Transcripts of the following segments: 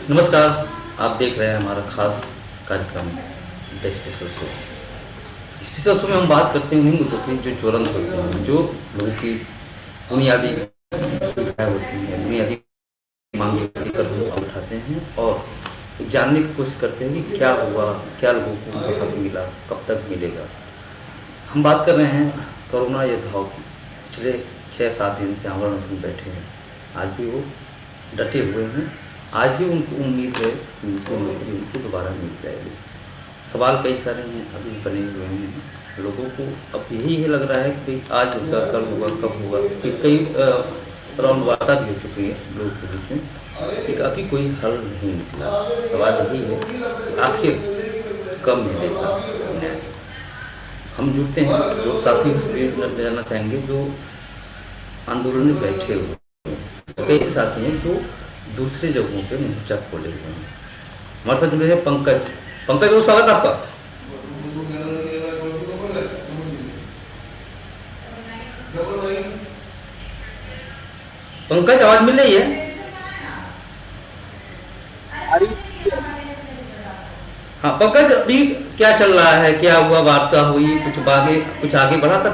नमस्कार। आप देख रहे हैं हमारा खास कार्यक्रम the special show. Special show में हम बात करते हैं उन्हीं मुद्दों की जो ज्वलंत होते हैं, जो लोगों की बुनियादी सुविधाएं होती हैं, बुनियादी मांगें लेकर हम उठाते हैं और जानने की कोशिश करते हैं कि क्या हुआ, क्या लोगों को उनका हक मिला, कब तक मिलेगा। हम बात कर रहे हैं कोरोना योद्धाओं की। पिछले 6-7 दिन से आमरण अनशन बैठे हैं, आज भी वो डटे हुए हैं। आज भी उनको उम्मीद है कि उनको नौकरी उनको दोबारा मिल जाएगी। सवाल कई सारे हैं अभी बने हुए हैं। लोगों को अब यही है लग रहा है कि भाई आज होगा, कल होगा, कब होगा। कि कई राउंड वार्ता भी हो चुकी है लोगों के बीच में, लेकिन अभी कोई हल नहीं निकला। सवाल यही है कि आखिर कब मिलेगा न्याय। हम जुड़ते हैं जो साथी से जानना चाहेंगे जो आंदोलन में बैठे हुए हैं। कई ऐसे साथी हैं जो दूसरी जगहों पे मोर्चा खोले हुए हैं। हमारे साथ जुड़े हैं पंकज। पंकज, बहुत स्वागत आपका। पंकज, आवाज मिल रही है? हाँ पंकज, अभी क्या चल रहा है, क्या हुआ, वार्ता हुई, कुछ आगे बढ़ा था?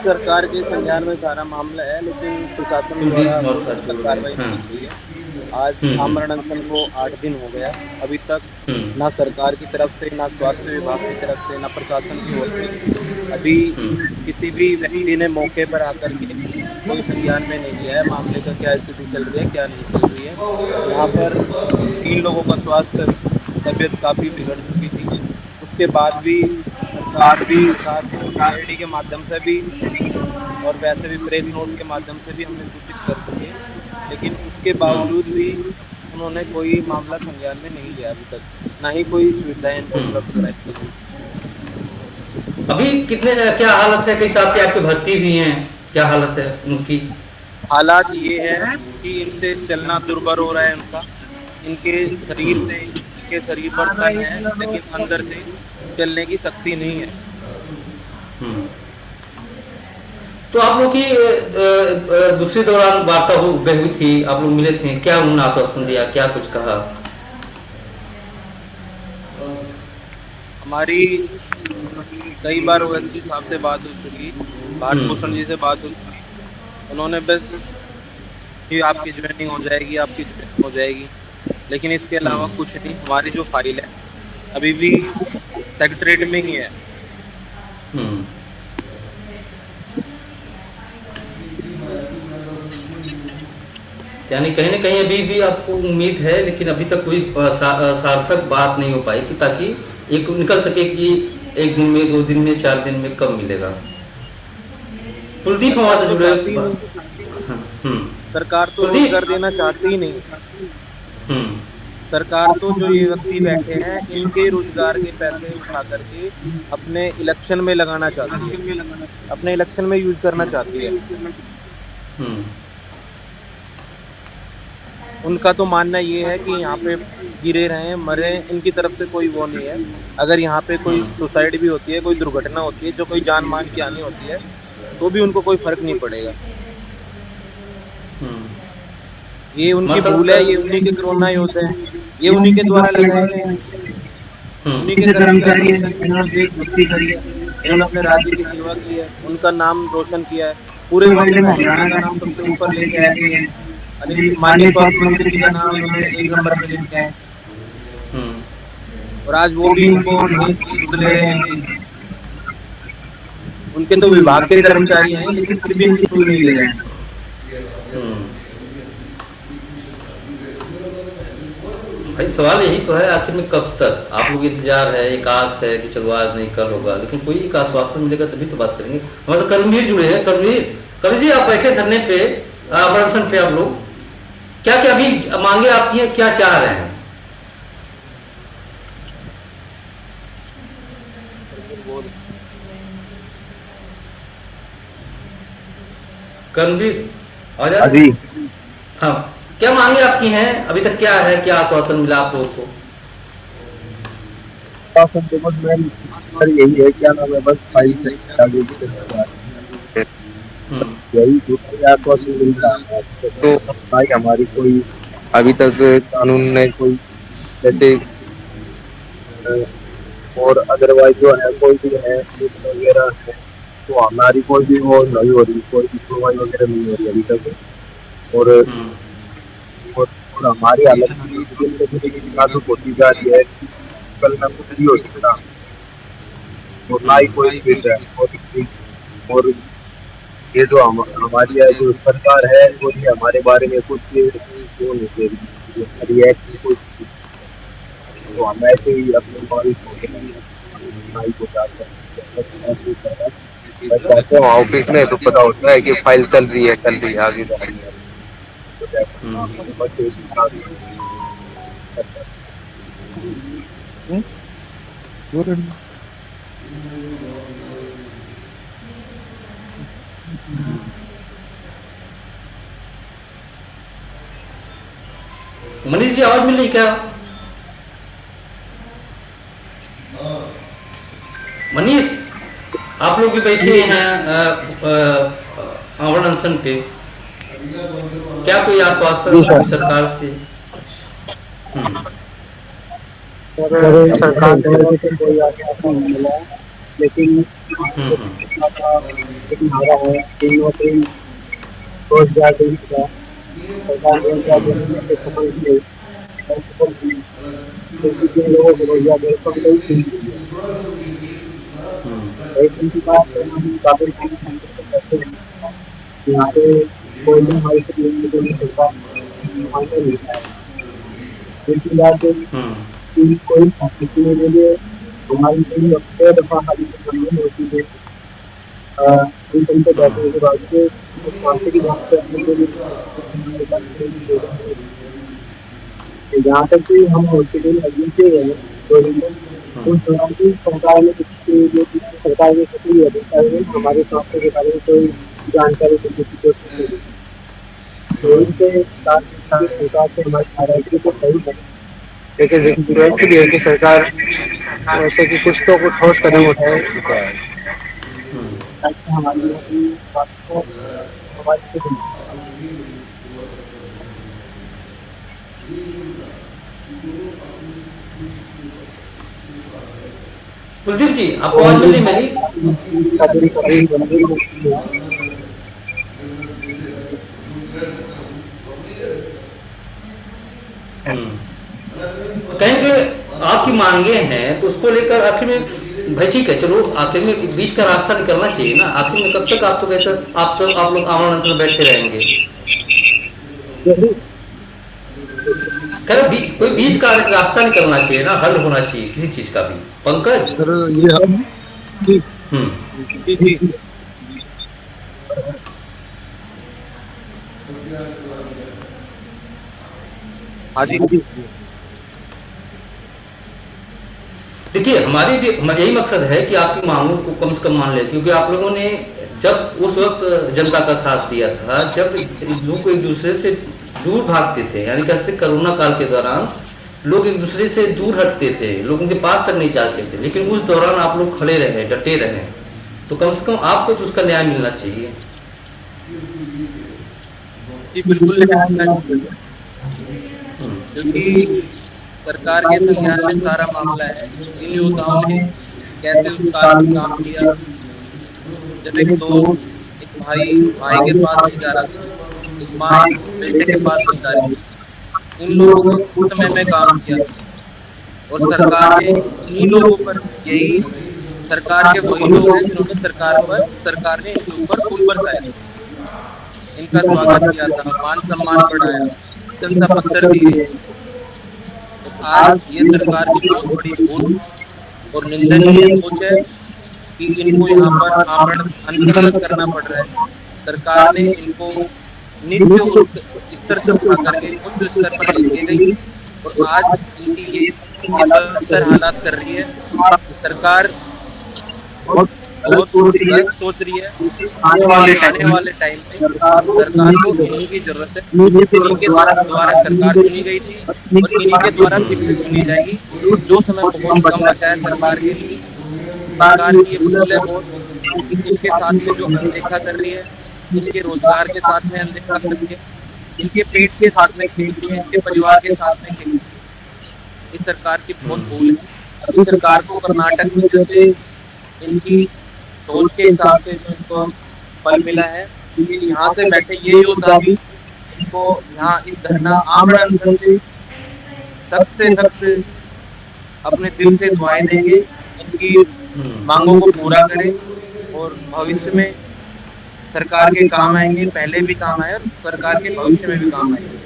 सरकार के संज्ञान में सारा मामला है, लेकिन प्रशासन द्वारा कार्रवाई नहीं हुई है। आज आमरण अनशन को 8 दिन हो गया। अभी तक ना सरकार की तरफ से, ना स्वास्थ्य विभाग की तरफ से, ना प्रशासन की ओर से अभी किसी भी व्यक्ति ने मौके पर आकर के कोई संज्ञान में नहीं लिया है मामले का, क्या स्थिति चल रही है, क्या नहीं चल रही है। यहाँ पर 3 लोगों का स्वास्थ्य तबीयत काफ़ी बिगड़ चुकी थी। उसके बाद भी सरकार भी आईडी के माध्यम से भी और वैसे भी प्रेस नोट के माध्यम से भी हमने सूचित कर चुके हैं, लेकिन उसके बावजूद भी उन्होंने कोई मामला संज्ञान में नहीं लिया अभी तक, ना ही कोई सुविधाएं इनको उपलब्ध कराई। अभी कितने क्या हालत है? कई साथी आपके भर्ती भी हैं, क्या हालत है उनकी? हालात ये है कि इनसे चलना दुर्भर हो रहा है उनका। इनके शरीर पर तन है, लेकिन अंदर से चलने की शक्ति नहीं है। तो आप लोग की दूसरे दौरान वार्ता हो गई हुई थी, आप लोग मिले थे, क्या उन्होंने आश्वासन दिया, क्या कुछ कहा? हमारी कई बार ओएसडी साहब से बात हो चुकी, भारत भूषण जी से बात हो चुकी। उन्होंने बस कि आपकी ज्वाइनिंग हो जाएगी, आपकी ज्वाइनिंग हो जाएगी, लेकिन इसके अलावा कुछ नहीं। हमारी जो फाइल है अभी भी सेक्रेटरीट में ही है। यानी कहीं ना कहीं अभी भी आपको उम्मीद है, लेकिन अभी तक कोई सार्थक बात नहीं हो पाई कि ताकि एक निकल सके कि 1 दिन में, 2 दिन में, 4 दिन में कब मिलेगा। कुलदीप हमारे से जुड़े। सरकार तो कर देना चाहती ही नहीं। सरकार तो जो ये व्यक्ति बैठे हैं इनके रोजगार के पैसे उठा करके अपने इलेक्शन में लगाना चाहती है, अपने इलेक्शन में यूज करना चाहती है। उनका तो मानना ये है कि यहाँ पे गिरे रहें, मरे, इनकी तरफ से कोई वो नहीं है। अगर यहाँ पे कोई सुसाइड भी होती है, कोई दुर्घटना होती है, जो कोई जान मान की हानि होती है, तो भी उनको कोई फर्क नहीं पड़ेगा। ये उनकी भूल है, ये उन्हीं के कोरोना योद्धा हैं, ये उन्हीं के द्वारा लगाए गए हैं, उन्हीं के कर्मचारी हैं। इन्होंने अपने राज्य की सेवा की है, उनका नाम रोशन किया है, पूरे वर्ल्ड में हरियाणा का नाम सबसे ऊपर लेके आए हैं। माननीय स्वास्थ्य मंत्री का नाम उन्होंने 1 नंबर पे लेके आए, और आज वो भी उनको ले रहे हैं। उनके तो विभाग के कर्मचारी हैं, लेकिन फिर भी उनकी सुई नहीं ले रहे हैं। भाई सवाल यही तो है, आखिर में कब तक आप लोग इंतजार है, एक आस है कि चलो आज नहीं कल होगा, लेकिन कोई एक आश्वासन मिलेगा तभी तो बात करेंगे। हमारे कर्मवीर जुड़े हैं। कर्मवीर जी, आप बैठे धरने पे, अनशन पे, आप लोग क्या क्या अभी मांगे आपकी है, क्या चाह रहे हैं? कर्मवीर अभी हाँ, क्या मांगे आपकी हैं अभी तक, क्या है, क्या आश्वासन मिला आप लोगों को? यही है, क्या नाम है, बस फाइल यही आश्वासन मिल रहा है। तो भाई हमारी कोई अभी तक कानून ने कोई जैसे और अदरवाइज जो है कोई भी है वगैरह है तो हमारी कोई भी वो नहीं हो रही, कोई भी सुनवाई वगैरह नहीं हो रही अभी तक। और और हमारी हालत भी दिन पे दिन नाजुक होती जा रही है कि कल ना कुछ भी हो सकता और ना ही कोई फिट है। और ये जो हमारी है जो सरकार है वो ये हमारे बारे में कुछ क्यों नहीं दे रही रिएक्ट कुछ। तो हम ऐसे ही अपने बारे को चाहते हैं वहाँ ऑफिस में तो पता होता है कि फाइल चल रही है आगे जा रही है। मनीष जी आवाज मिल रही क्या? मनीष, आप लोग भी बैठे हैं आमरण अनशन पे, क्या कोई आश्वासन सरकार से? सरकार तरफ से कोई आश्वासन नहीं मिला है, लेकिन हमारा है कि नौकरी रोजगार देगा, सरकार रोजगार देने में तो सफल नहीं है, क्योंकि जिन लोगों को रोजगार दे सब लोग सुन रही है। एक उनकी बात है, हम काफी काम करते हैं यहाँ पे कोई भी हमारी सरकार मायने नहीं है। दूसरी बात कि कोई किसी के लिए हमारी कई कई दफा हमारी जमीन होती है इन कहीं पे बैठने के बाद से मानसिक बात से अपने के लिए जहाँ तक कि हम हॉस्पिटल एजेंसी है तो उस दौरान की सरकार ने सरकार के किसी अधिकारी ने हमारे स्वास्थ्य के बारे में कोई जानकारी देने की कोशिश की। तो इनके साथ सरकार से हमारी नाराजगी तो सही है, लेकिन रिक्वेस्ट भी है कि सरकार ऐसे कि कुछ तो कुछ ठोस कदम उठाए ताकि हमारी बात को हमारी कुलदीप जी, आपको आवाज मिल रही मेरी? कहीं कहीं आपकी मांगे हैं तो उसको लेकर आखिर में भाई ठीक है, चलो आखिर में बीच का रास्ता निकलना चाहिए ना। आखिर में कब तक आप तो कैसे आप लोग आमरण अनशन में बैठे रहेंगे? कोई बीच का रास्ता निकलना चाहिए ना, हल होना चाहिए किसी चीज का भी। पंकज सर ये देखिए, हमारी भी यही मकसद है कि आपकी मांगों को कम से कम मान ले, क्योंकि आप लोगों ने जब उस वक्त जनता का साथ दिया था जब लोग एक दूसरे से दूर भागते थे, यानी कैसे कोरोना काल के दौरान लोग एक दूसरे से दूर हटते थे, लोगों के पास तक नहीं जाते थे, लेकिन उस दौरान आप लोग खड़े रहे, डटे रहे, तो कम से कम आपको तो उसका न्याय मिलना चाहिए। बिल्कुल, क्योंकि सरकार के संज्ञान में सारा मामला है। इन योद्धाओं ने कैसे उस काल में काम किया, जब एक भाई के पास नहीं जा रहा था, एक माँ बेटे के पास नहीं जा रही, उन लोगों ने उस समय में काम किया और सरकार ने इन लोगों पर यही सरकार के वही लोग हैं जिन्होंने सरकार ने इनके ऊपर फूल बरसाए, इनका स्वागत किया था, मान सम्मान बढ़ाया, प्रशंसा पत्र दिए। आज ये सरकार की बहुत बड़ी भूल और निंदनीय सोच है कि इनको यहाँ पर आमरण अनशन करना पड़ रहा है। सरकार ने इनको नित्य स्तर से उठा करके उच्च स्तर पर लेके गई और आज इनकी ये बदतर हालात कर रही है। सरकार बहुत गलत सोच रही है। आने वाले टाइम में सरकार को इन्हीं की जरूरत है। इन्हीं के द्वारा सरकार चुनी गई थी और इन्हीं के द्वारा चुनी जाएगी। जो समय बहुत कम बचा है सरकार के लिए, सरकार की ये भूल है बहुत, इनके साथ में जो अनदेखा कर रही है, इनके रोजगार के साथ में अनदेखा कर रही है, इनके पेट के साथ में खेल रही है, इनके परिवार के साथ में खेल रही है। इस सरकार की बहुत भूल है। अभी सरकार को कर्नाटक में जैसे इनकी सोच के हिसाब से जो इनको फल मिला है, ये यहाँ से बैठे ये योद्धा भी इनको यहाँ इस धरना आमरण अनशन से सख्त से सख्त अपने दिल से दुआएं देंगे, इनकी मांगों को पूरा करें और भविष्य में सरकार के काम आएंगे। पहले भी काम आए और सरकार के भविष्य में भी काम आएंगे।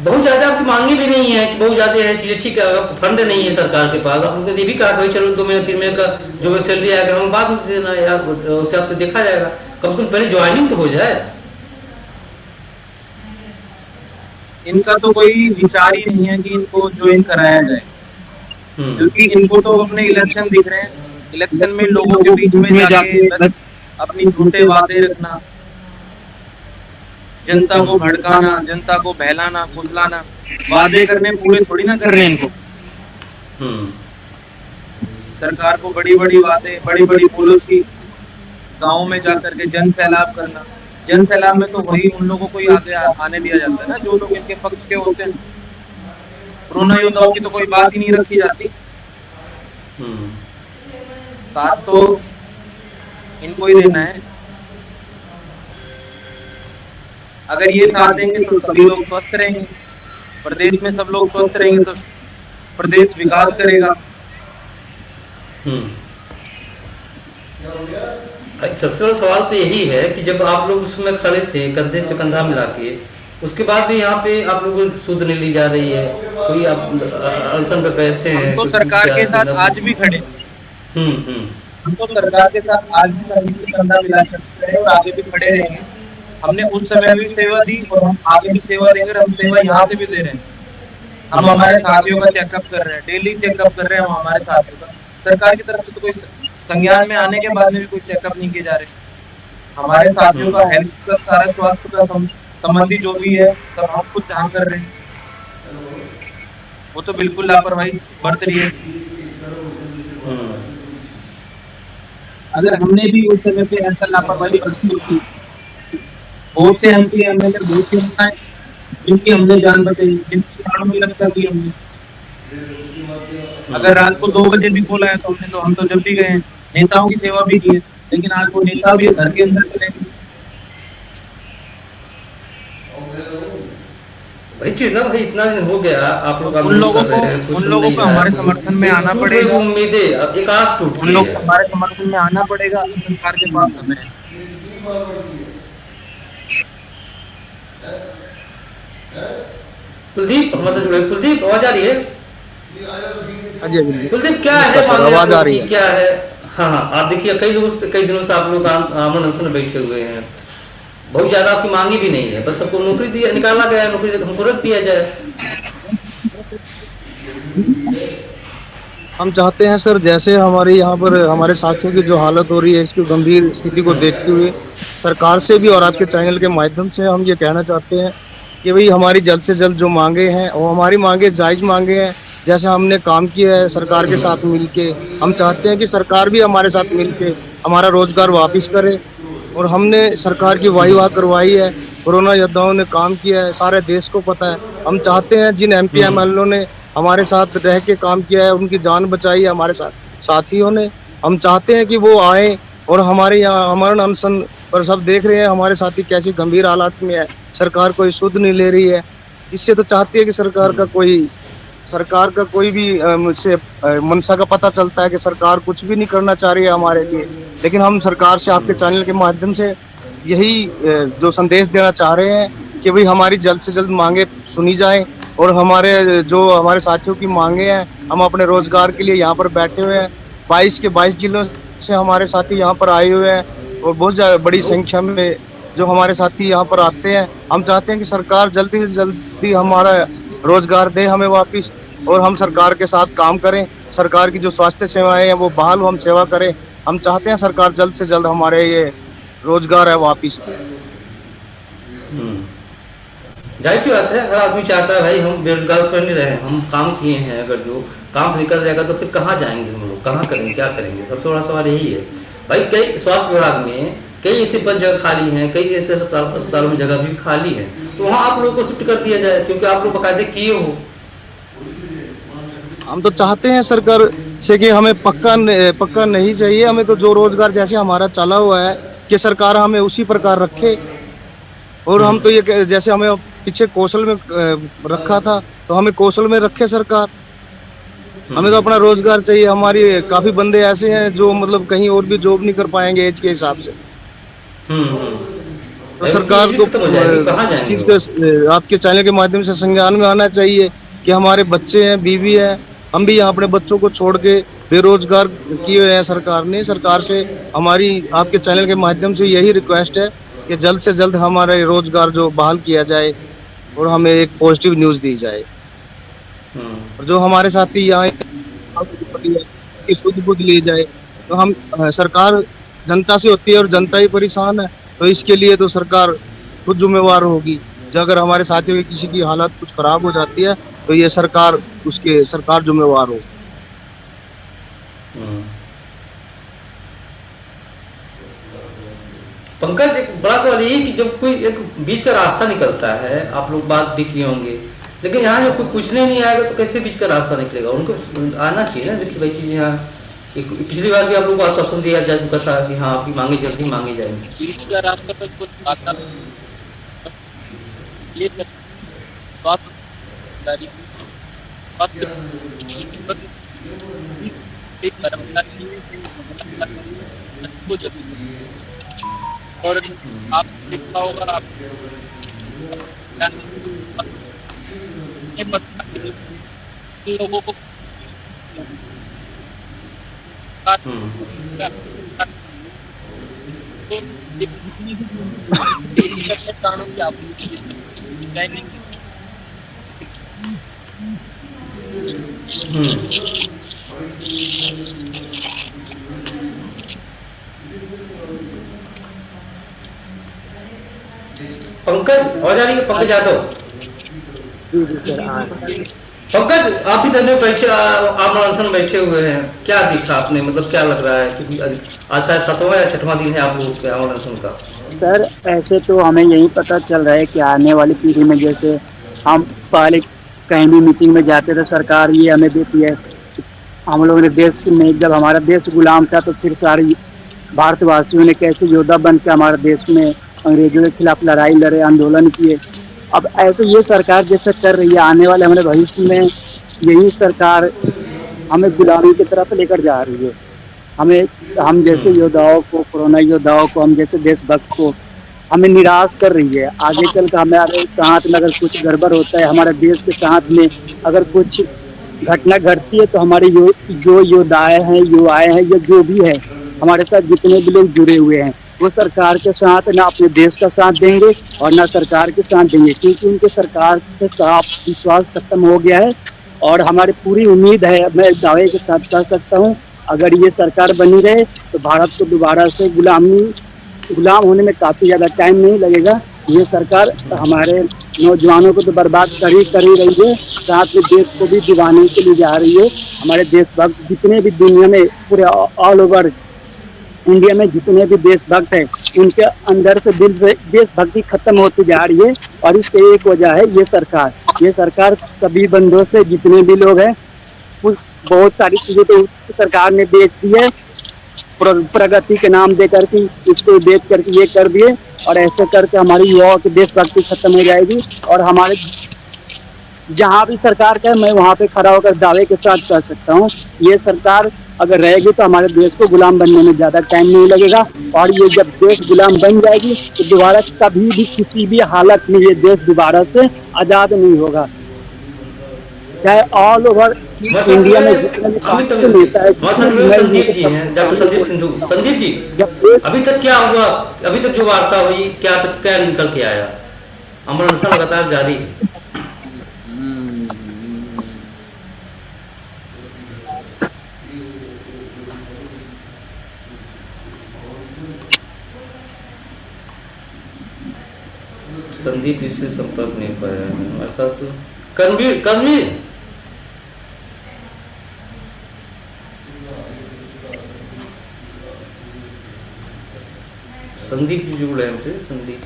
बहुत ज्यादा आपकी मांगे भी नहीं है कि बहुत ज्यादा है चीजें, ठीक है, फंड नहीं है सरकार के पास, आप उनको ये भी कहा भाई चलो 2 महीने 3 महीने का जो सैलरी आएगा हम बाद में दे देना या उस हिसाब से देखा जाएगा, कम से कम पहले ज्वाइनिंग तो हो जाए। इनका तो कोई विचार ही नहीं है कि इनको ज्वाइन कराया जाए, क्योंकि इनको तो अपने इलेक्शन दिख रहे हैं, इलेक्शन में लोगों के बीच में जाके बस अपनी झूठे वादे रखना, जनता को भड़काना, जनता को बहलाना फुसलाना, वादे करने पूरे थोड़ी ना कर रहे हैं इनको। सरकार को बड़ी बड़ी बातें, बड़ी बड़ी पॉलिसी, गाँव में जाकर के जन सैलाब करना। जन सैलाब में तो वही उन लोगों को ही आगे आने दिया जाता है ना जो लोग इनके पक्ष के होते हैं। कोरोना योद्धाओं की तो कोई बात ही नहीं रखी जाती। साथ तो इनको ही देना है। अगर ये साथ देंगे तो सभी लोग स्वस्थ रहेंगे, प्रदेश में सब लोग स्वस्थ रहेंगे तो प्रदेश विकास करेगा। सबसे बड़ा सवाल तो यही है कि जब आप लोग उसमें खड़े थे कंधे पे कंधा मिला के, उसके बाद भी यहाँ पे आप लोगों को सूद नहीं ली जा रही है, कोई आप अनशन पे बैठे हैं। हम तो सरकार के साथ आज भी खड़े, हम तो सरकार के साथ आज भी कंधे पे कंधा मिला सकते हैं और आगे भी खड़े रहेंगे। हमने उस समय भी सेवा दी और हम आगे भी सेवा देंगे और हम सेवा यहाँ से भी दे रहे हैं। हम हमारे साथियों का चेकअप कर रहे हैं, डेली चेकअप कर रहे हैं हम हमारे साथियों का। सरकार की तरफ से तो कोई संज्ञान में आने के बाद में भी कोई चेकअप नहीं किए जा रहे। हमारे साथियों का हेल्थ का सारा स्वास्थ्य का संबंधी जो भी है सब हम खुद जांच कर रहे हैं। वो तो बिल्कुल लापरवाही बरत रही है। अगर हमने भी उस समय पे ऐसा लापरवाही बरती होती, बहुत से एमपी एमएलए, बहुत से नेता हैं जिनकी हमने जान बचाई, जिनकी प्राणों में रक्षा दी हमने। अगर रात को 2 बजे भी बोला है तो हम तो जब भी गए हैं, नेताओं की सेवा भी की है, लेकिन आज वो नेता भी घर के अंदर चले गए। भाई चीज ना भाई इतना दिन हो गया आप लोग उन लोगों को हमारे समर्थन में आना पड़ेगा। उम्मीदें एक आस टूट उन लोग हमारे समर्थन में आना पड़ेगा। सरकार के पास समय कुलदीप हमसे जुड़े। कुलदीप आवाज आ रही है? कुलदीप क्या है आवाज आ रही है? क्या है? हाँ आप देखिए कई दिनों से आप लोग आमरण अनशन में बैठे हुए हैं, बहुत ज्यादा आपकी मांगी भी नहीं है, बस सबको नौकरी दिया निकाला गया, नौकरी हमको रख दिया जाए। हम चाहते हैं सर, जैसे हमारे यहाँ पर हमारे साथियों की जो हालत हो रही है, इसकी गंभीर स्थिति को देखते हुए सरकार से भी और आपके चैनल के माध्यम से हम ये कहना चाहते हैं कि भाई हमारी जल्द से जल्द जो मांगे हैं और हमारी मांगे जायज मांगे हैं। जैसे हमने काम किया है सरकार के साथ मिलके, हम चाहते हैं कि सरकार भी हमारे साथ मिलके हमारा रोजगार वापस करे। और हमने सरकार की वाह करवाई है, कोरोना योद्धाओं ने काम किया है, सारे देश को पता है। हम चाहते हैं जिन एमपी एमएलए ने हमारे साथ रह के काम किया है, उनकी जान बचाई है हमारे साथियों ने, हम चाहते हैं कि वो आए और हमारे यहाँ आमरण अनशन पर सब देख रहे हैं हमारे साथी कैसी गंभीर हालात में है, सरकार कोई सुध नहीं ले रही है। इससे तो चाहती है कि सरकार का कोई भी मुझसे मनसा का पता चलता है कि सरकार कुछ भी नहीं करना चाह रही है हमारे लिए। लेकिन हम सरकार से आपके चैनल के माध्यम से यही जो संदेश देना चाह रहे हैं कि भाई हमारी जल्द से जल्द मांगे सुनी जाएं और हमारे साथियों की मांगे हैं, हम अपने रोजगार के लिए यहाँ पर बैठे हुए हैं। 22 के 22 जिलों से हमारे साथी यहाँ पर आए हुए हैं और बहुत बड़ी संख्या में जो हमारे साथी यहाँ पर आते हैं। हम चाहते हैं कि सरकार जल्दी से जल्दी हमारा रोजगार दे हमें वापस और हम सरकार के साथ काम करें। सरकार की जो स्वास्थ्य सेवाएं हैं वो बहाल हम सेवा करें। हम चाहते हैं सरकार जल्द से जल्द हमारे ये रोजगार है वापस। जाहिर सी बात है, हर आदमी चाहता है भाई हम बेरोजगार तो नहीं रहे, हम काम किए हैं, अगर जो काम से निकल जाएगा तो फिर कहाँ जाएंगे हम लोग, कहाँ करेंगे, क्या करेंगे? सबसे बड़ा सवाल यही है भाई। कई स्वास्थ्य विभाग में कई ऐसे पद जगह खाली हैं, कई ऐसे अस्पतालों में जगह भी खाली है, तो वहाँ आप लोगों को शिफ्ट कर दिया जाए, क्योंकि आप लोग बाकायदे किए हो। हम तो चाहते हैं सरकार से कि हमें पक्का नहीं चाहिए, हमें तो जो रोजगार जैसे हमारा चला हुआ है कि सरकार हमें उसी प्रकार रखे। और हम तो ये जैसे हमें पीछे कौशल में रखा था, तो हमें कौशल में रखे सरकार। हमें तो अपना रोजगार चाहिए। हमारी काफी बंदे ऐसे हैं जो मतलब कहीं और भी जॉब नहीं कर पाएंगे एज के हिसाब से। तो सरकार को इस चीज का आपके चैनल के माध्यम से संज्ञान में आना चाहिए कि हमारे बच्चे हैं, बीवी है, हम भी यहाँ अपने बच्चों को छोड़ के बेरोजगार किए हुए हैं। सरकार ने, सरकार से हमारी आपके चैनल के माध्यम से यही रिक्वेस्ट है कि जल्द से जल्द हमारा रोजगार जो बहाल किया जाए और हमें एक पॉजिटिव न्यूज दी जाए। और जो हमारे साथी यहाँ शुद्ध बुद्ध ले जाए, तो हम सरकार जनता से होती है और जनता ही परेशान है, तो इसके लिए तो सरकार खुद जिम्मेवार होगी। जो अगर हमारे साथियों की किसी की हालत कुछ खराब हो जाती है तो ये सरकार जिम्मेवार हो। पंकज, एक बड़ा सवाल ये कि जब कोई एक बीच का रास्ता निकलता है, आप लोग बात भी किए होंगे, लेकिन यहाँ जब कोई पूछने नहीं आएगा तो कैसे बीच का रास्ता निकलेगा? उनको आना चाहिए ना, देखिए भाई चीज़ यहाँ पिछली बार भी आप लोगों को आश्वासन दिया जा चुका था कि हाँ आपकी मांगे जल्दी मांगी जाएंगी। बीच का रास्ता तो कुछ आता ये और आप देखा होगा, आप लोगों को कानून की आपूर्ति पंकज और जानेंगे, पंकज यादव। जी सर। पंकज, आप भी धरने बैठे, आप अनशन बैठे हुए हैं, क्या दिखा आपने, मतलब क्या लग रहा है? क्योंकि आज शायद 7वां या 6वां दिन है आप लोगों के अनशन का। सर ऐसे तो हमें यही पता चल रहा है कि आने वाली पीढ़ी में, जैसे हम पहले कहीं भी मीटिंग में जाते थे, सरकार ये हमें देती है। हम लोगों ने देश में, जब हमारा देश गुलाम था, तो फिर सारे भारतवासियों ने कैसे योद्धा बन के हमारे देश में अंग्रेजों के खिलाफ लड़ाई लड़े, आंदोलन किए। अब ऐसे ये सरकार जैसे कर रही है, आने वाले हमारे भविष्य में यही सरकार हमें गुलामी की तरफ लेकर जा रही है। हम जैसे योद्धाओं को, कोरोना योद्धाओं को, हम जैसे देशभक्त को हमें निराश कर रही है। आगे चल कर हमारे साथ में अगर कुछ गड़बड़ होता है, हमारे देश के साथ में अगर कुछ घटना घटती है, तो हमारे जो योद्धाएं हैं, युवाएं हैं, या जो भी है हमारे साथ जितने भी लोग जुड़े हुए हैं, वो सरकार के साथ ना अपने देश का साथ देंगे और ना सरकार के साथ देंगे, क्योंकि उनके सरकार के साथ विश्वास खत्म हो गया है। और हमारी पूरी उम्मीद है, मैं दावे के साथ कह सकता हूँ, अगर ये सरकार बनी रहे तो भारत को दोबारा से गुलाम होने में काफ़ी ज़्यादा टाइम नहीं लगेगा। ये सरकार हमारे नौजवानों को तो बर्बाद कर ही रही है, साथ में देश को भी डुबाने के लिए जा रही है। हमारे देशभक्त जितने भी दुनिया में, पूरे ऑल ओवर इंडिया में जितने भी देशभक्त हैं, उनके अंदर से देशभक्ति खत्म होती जा रही है। और इसके एक वजह है ये सरकार सभी बंदों से, जितने भी लोग हैं, बहुत सारी चीज़ें तो सरकार ने बेच दी है, प्रगति के नाम दे करके इसको बेच करके ये कर दिए, और ऐसे करके हमारी युवाओं की देशभक्ति खत्म हो जाएगी। और हमारे जहाँ भी सरकार का, मैं वहाँ पे खड़ा होकर दावे के साथ कह सकता हूँ, ये सरकार अगर रहेगी तो हमारे देश को गुलाम बनने में ज़्यादा टाइम नहीं लगेगा। और ये जब देश गुलाम बन जाएगी तो दोबारा कभी भी किसी भी हालत में ये देश दोबारा से आज़ाद नहीं होगा। चाहे ऑल ओवर इंडिया में जितने भी नेता है, संदीप जी हैं, डॉक्टर संदीप जी, अभी तक क्या हुआ? अभी तक जो वार्ता हुई, क्या निकल के आया? अमर अनशन लगातार जारी है। संदीप इससे संपर्क नहीं पाया है हमारे साथ। कर्मवीर संदीप जी जुड़ रहे हैं हमसे। संदीप,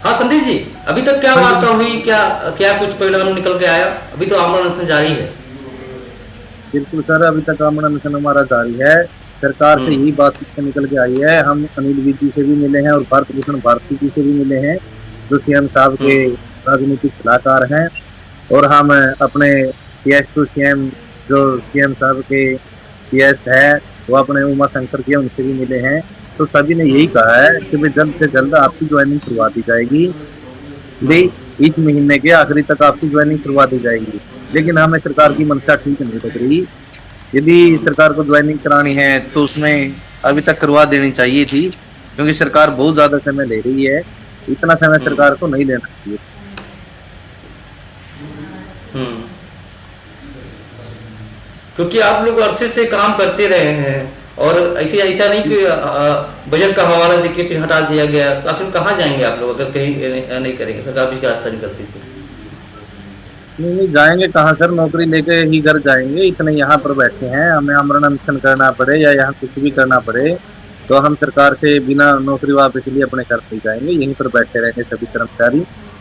हाँ संदीप जी, अभी तक क्या वार्ता हुई, क्या क्या कुछ परिणाम निकल के आया? अभी तो आमरण अनशन जारी है। बिल्कुल सर, अभी तक आमरण अनशन हमारा जारी है। सरकार से यही बात निकल के आई है। हम अनिल विज जी से भी मिले हैं और भारत भूषण भारती जी से भी मिले हैं, जो सीएम साहब के राजनीतिक सलाहकार हैं। और हम अपने सीएस टू सीएम, जो सीएम साहब के सीएस है, वो अपने उमा शंकर जी, उनसे भी मिले हैं। तो सभी ने यही कहा है कि भाई जल्द से जल्द आपकी ज्वाइनिंग करवा दी जाएगी, भाई इस महीने के आखिरी तक आपकी ज्वाइनिंग करवा दी जाएगी। लेकिन हमें सरकार की मंशा ठीक नहीं लग रही। यदि सरकार को ज्वाइनिंग करानी है तो उसमें अभी तक करवा देनी चाहिए थी, क्योंकि सरकार बहुत ज्यादा समय ले रही है। इतना समय सरकार को नहीं लेना चाहिए। क्योंकि आप लोग अरसे से काम करते रहे हैं और ऐसा नहीं कि बजट का हवाला देके फिर हटा दिया गया। आखिर कहाँ जाएंगे आप लोग अगर कहीं नहीं करेंगे? सरकार भी रास्ता निकलती थी। नहीं जाएंगे कहाँ सर, नौकरी लेके ही घर जाएंगे। इतने यहाँ पर बैठे हैं, हमें आमरण अनशन करना पड़े या यहाँ कुछ भी करना पड़े तो हम सरकार से बिना नौकरी वापस लिए अपने घर नहीं जाएंगे। यहीं पर बैठे रहेंगे सभी कर्मचारी,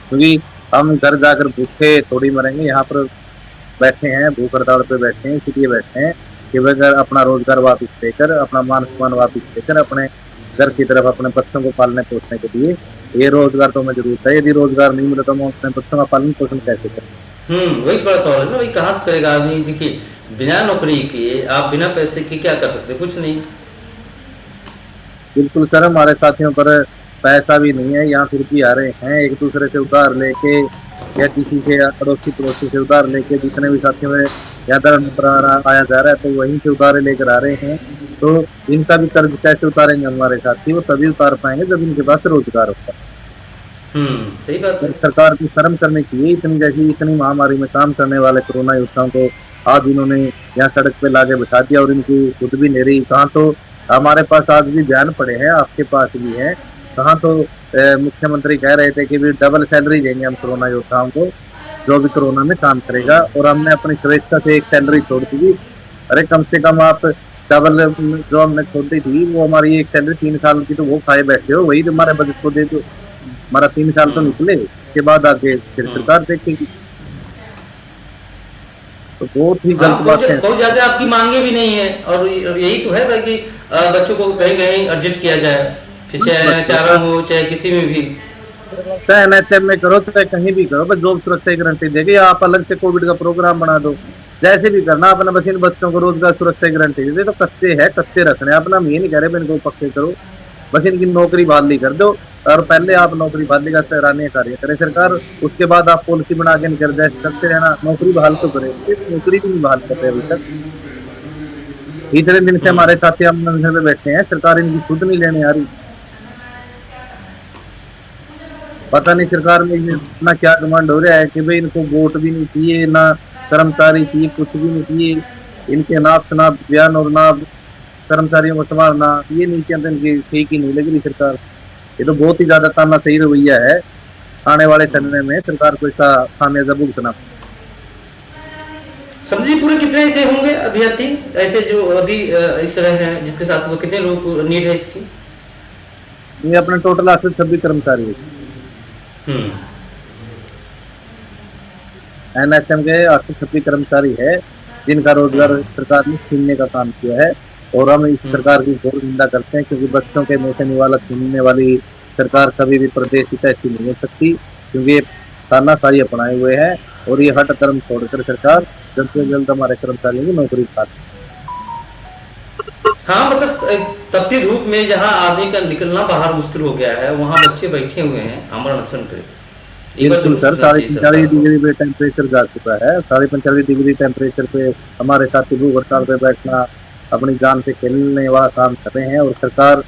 क्योंकि हम घर जाकर भूखे थोड़ी मरेंगे। यहाँ पर बैठे हैं, भूख हड़ताल पे बैठे हैं, इसलिए बैठे हैं कि अगर अपना रोजगार वापस लेकर, अपना मान सम्मान वापस लेकर अपने घर की तरफ अपने बच्चों को पालने पोषने के लिए, ये रोजगार तो हमें जरूरत है। यदि रोजगार नहीं मिले तो हम अपने बच्चों का पालन पोषण कैसे करें? वही बड़ा सवाल है ना भाई, कहाँ से करेगा आदमी? देखिए, बिना नौकरी किए आप बिना पैसे के क्या कर सकते? कुछ नहीं। बिल्कुल सर, हमारे साथियों पर पैसा भी नहीं है, यहाँ फिर भी आ रहे हैं एक दूसरे से उधार लेके या किसी से अड़ोसी पड़ोसी से उधार लेके। जितने भी साथियों में यहाँ धर्म पर आया जा रहा है तो वहीं से उधारे लेकर आ रहे हैं। तो इनका भी कर्ज कैसे उतारेंगे हमारे साथी? वो तभी उतार पाएंगे जब इनके पास रोजगार होगा। सही बात है। सरकार की शर्म करनी चाहिए। इतनी महामारी में काम करने वाले कोरोना योद्धाओं को आज इन्होंने यहाँ सड़क पे लाके बिठा दिया और इनकी खुद भी नहीं रही। कहाँ तो हमारे पास आज भी बयान पड़े हैं, आपके पास भी है, कहाँ तो मुख्यमंत्री कह रहे थे कि भी डबल सैलरी देंगे हम कोरोना योद्धाओं को, जो भी कोरोना में काम करेगा। और हमने अपनी स्वेच्छा से एक सैलरी छोड़ दी। अरे कम से कम आप डबल जो हमने छोड़ दी थी, वो हमारी एक सैलरी 3 साल की, तो वो खाए बैठे हो, वही हमारे बजट को दे दो। हमारा 3 साल तो निकले, उसके बाद आगे फिर सरकार देखेगी। तो बहुत ही गलत बात है। बहुत ज्यादा आपकी मांगे भी नहीं है और यही तो है भाई कि बच्चों को कहीं कहीं एडजस्ट किया जाए, फिर चाहे चारण हो चाहे किसी में भी, चाहे एनएचएम में करो चाहे कहीं भी करो, बस जॉब सुरक्षा की गारंटी देगी। या आप अलग से कोविड का प्रोग्राम बना दो, जैसे भी करना अपने बस इन बच्चों को रोजगार सुरक्षा की गारंटी दे। तो कच्चे है, कच्चे रखने अपना, हम ये नहीं कह रहे इनको पक्के करो, बस इनकी नौकरी बहाली कर दो। और पहले आप नौकरी बहाली का सराहनीय कार्य करे सरकार, उसके बाद आप पॉलिसी बना के निकल जाए करते रहना। नौकरी बहाल तो करे, नौकरी भी नहीं बहाल करते अभी तक। इतने दिन से हमारे साथी आमरण पे बैठे हैं, सरकार इनकी खुद नहीं लेने आ रही। पता नहीं सरकार में इतना क्या कमांड हो रहा है कि भाई इनको वोट भी नहीं चाहिए, ना कर्मचारी चाहिए, कुछ भी नहीं चाहिए। इनके नाप शनाप बयान और ना कर्मचारियों को संभालना, ये नीतियां तो इनकी ठीक ही नहीं लग रही सरकार। ये तो बहुत ही ज्यादा तानाशाही रवैया है। आने वाले समय में सरकार को इसका खामियाजा भुगतना। समझिए पूरे कितने ऐसे होंगे अभ्यर्थी ऐसे जो अभी इस तरह हैं, जिसके साथ वो कितने लोग को नीड है इसकी? ये अपने टोटल 826 कर्मचारी है। एनएचएम के 826 कर्मचारी है जिनका रोजगार सरकार ने छीनने का काम किया है। और हम इस सरकार की घोर निंदा करते हैं, क्योंकि बच्चों के मुंह से निवाला छीनने वाली सरकार कभी भी प्रदेश की ऐसी नहीं हो सकती, क्योंकि ये तानाशाही अपनाए हुए हैं। और ये हट कर्म छोड़कर सरकार जल्द से जल्द हमारे कर्मचारियों की नौकरी पाती। हाँ, मतलब तपती धूप में जहाँ आदमी का निकलना बाहर मुश्किल हो गया है, वहाँ बच्चे बैठे हुए हैं आमरण अनशन पे। बिल्कुल सर, 45 डिग्री पे टेम्परेचर जा चुका है। 45 डिग्री टेम्परेचर पे हमारे साथी भूख हड़ताल पे बैठना, अपनी जान से खेलने वाला काम कर रहे हैं। और सरकार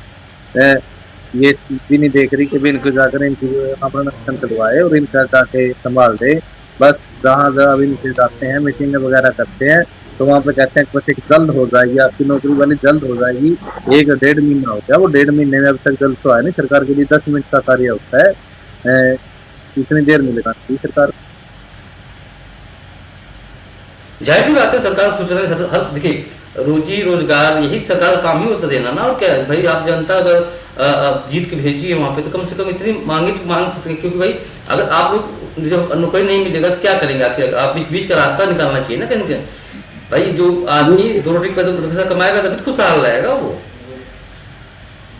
ये भी नहीं देख रही कि भी इनको जाकर इनकी आमरण अनशन करवाए और इनका जाके संभाल दे। बस जहाँ जहाँ इनसे जाते हैं, मीटिंग वगैरह करते हैं, तो वहाँ पे कहते हैं बस एक जल्द हो जाएगी आपकी नौकरी वाली, जल्द हो जाएगी। 1-1.5 महीना हो गया, वो 1.5 महीने में अब तक जल्द तो आया नहीं। सरकार के लिए 10 मिनट का कार्य होता है, इतनी देर में लगाती है सरकार। जाहिर सी बात है, सरकार कुछ देखिए रोजी रोजगार यही सरकार का काम ही होता देना ना, और क्या है भाई। आप जनता अगर जीत के भेजिए वहाँ पे तो कम से कम इतनी मांगे तो मांग सकते हैं, क्योंकि भाई अगर आप लोग जब नौकरी नहीं मिलेगा तो क्या करेंगे आखिर। आप बीच का रास्ता निकालना चाहिए ना कहीं ना भाई। जो आदमी 2 रोटी पैसा कमाएगा तभी तो खुशहाल रहेगा वो।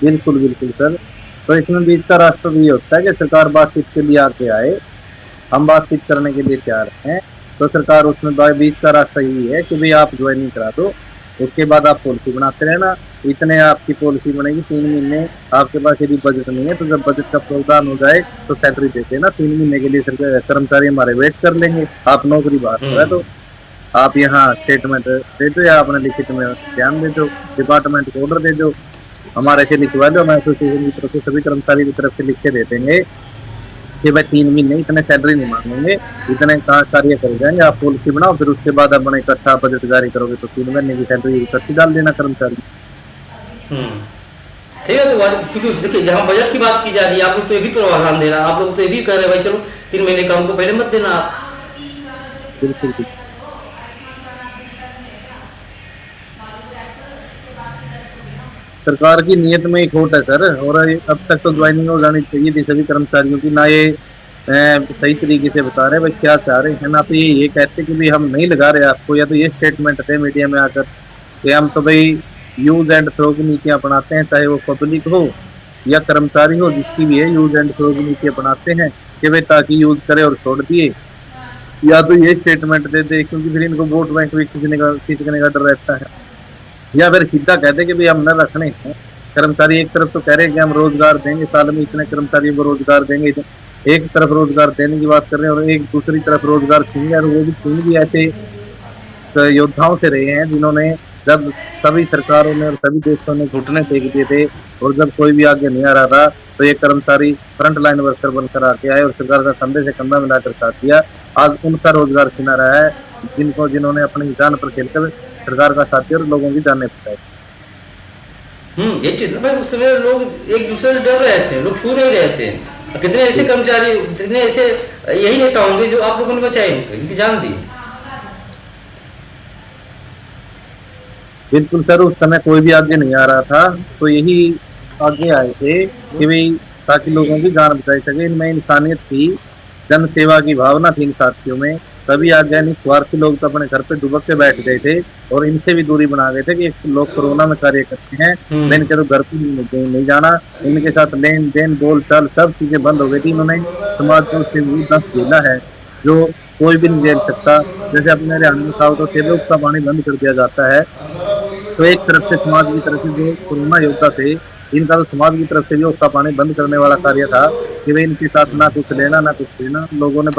बिल्कुल बिल्कुल सर। तो इसमें बीच का रास्ता भी ये होता है कि सरकार बातचीत के लिए आके आए, हम बातचीत करने के लिए तैयार हैं, तो सरकार उसमें बीच का रास्ता यही है कि भाई आप ज्वाइनिंग करा दो, उसके बाद आप पॉलिसी बनाते रहना। इतने आपकी पॉलिसी बनेगी, 3 महीने आपके पास यदि बजट नहीं है तो जब बजट का प्रावधान हो जाए तो सैलरी देते हैं ना, 3 महीने के लिए कर्मचारी हमारे वेट कर लेंगे। आप नौकरी बाहर हो रहा है तो आप यहाँ स्टेटमेंट दे दो या अपने लिखित में ध्यान दे दो, डिपार्टमेंट को ऑर्डर दे दो, हमारे से लिखवा दो। मैं एसोसिएशन की तरफ से सभी कर्मचारी की तरफ से लिख के दे देंगे कि भाई 3 महीने इतने सैलरी नहीं मांगेंगे, इतने कार्य कर जाएंगे। आप पॉलिसी बनाओ, फिर उसके बाद अपने इकट्ठा बजट जारी करोगे तो 3 महीने की सैलरी इकट्ठी डाल देना कर्मचारी। ठीक है। तो क्योंकि देखिए जहाँ बजट की बात की जा रही है, आप लोग तो ये भी प्रावधान दे रहा है, आप लोग तो ये भी कह रहे हैं भाई चलो 3 महीने का हमको पहले मत देना आप। बिल्कुल। सरकार की नीयत में ही खोट है सर, और अब तक तो ज्वाइनिंग हो जानी चाहिए थी सभी कर्मचारियों की, ना ये सही तरीके से बता रहे भाई क्या चाह रहे हैं ना। तो ये कहते कि भाई हम नहीं लगा रहे आपको, या तो ये स्टेटमेंट थे मीडिया में आकर कि हम तो भाई यूज एंड थ्रो की नीतियां अपनाते हैं, चाहे वो पब्लिक हो या कर्मचारी हो, जिसकी भी है यूज एंड थ्रो की नीति अपनाते हैं कि भाई ताकि यूज करे और छोड़ दिए, या तो ये स्टेटमेंट दे दे क्योंकि फिर इनको वोट बैंक भी खींचने का डर रहता है, या फिर सीधा कहते कि भाई हम न रखने हैं कर्मचारी। एक तरफ तो कह रहे हैं कि हम रोजगार देंगे, साल में इतने कर्मचारियों को रोजगार देंगे, एक तरफ रोजगार देने की बात कर रहे हैं और एक दूसरी तरफ रोजगार छीन, और वो भी छीन भी ऐसे योद्धाओं से रहे हैं जिन्होंने जब सभी सरकारों ने और सभी देशों ने घुटने टेक दिए थे और जब कोई भी आगे नहीं आ रहा था तो ये कर्मचारी फ्रंट लाइन वर्कर बनकर आके आए और सरकार का कंधे से कंधा मिलाकर साथ दिया। आज उनका रोजगार छीना रहा है जिन्होंने अपनी जान पर खेलकर सरकार का साथी और लोगों की जाने बचाई। ये चीज भाई उस समय लोग एक दूसरे से डर रहे थे, लोग छू नहीं रहे थे। कितने ऐसे कर्मचारी, कितने ऐसे यही नेता होंगे जो आप लोगों ने बचाए, इनकी जान दी। बिल्कुल सर, उस समय कोई भी आगे नहीं आ रहा था तो यही आगे आए थे कि भाई ताकि लोगों की जान बचाई सके। इनमें इंसानियत थी, जन सेवा की भावना थी इन साथियों में, तभी आगे नहीं स्वार्थी लोग तो अपने घर पे दुबक के बैठ गए थे और इनसे भी दूरी बना गए थे कि लोग कोरोना में कार्य करते हैं, मैं इनके तो घर पे नहीं जाना, इनके साथ लेन देन बोल चाल सब चीजें बंद हो गई थी। इन्होंने समाज को उससे दस झेला है जो कोई भी नहीं झेल सकता। जैसे अपने हरियाणा में साउथ और का पानी बंद कर दिया जाता है, तो एक तरफ से समाज की तरफ से जो कोरोना योद्धा थे इनका तो समाज की तरफ से भी उसका पानी बंद करने वाला कार्य था कि भाई इनके साथ ना कुछ लेना ना कुछ देना, लोगों ने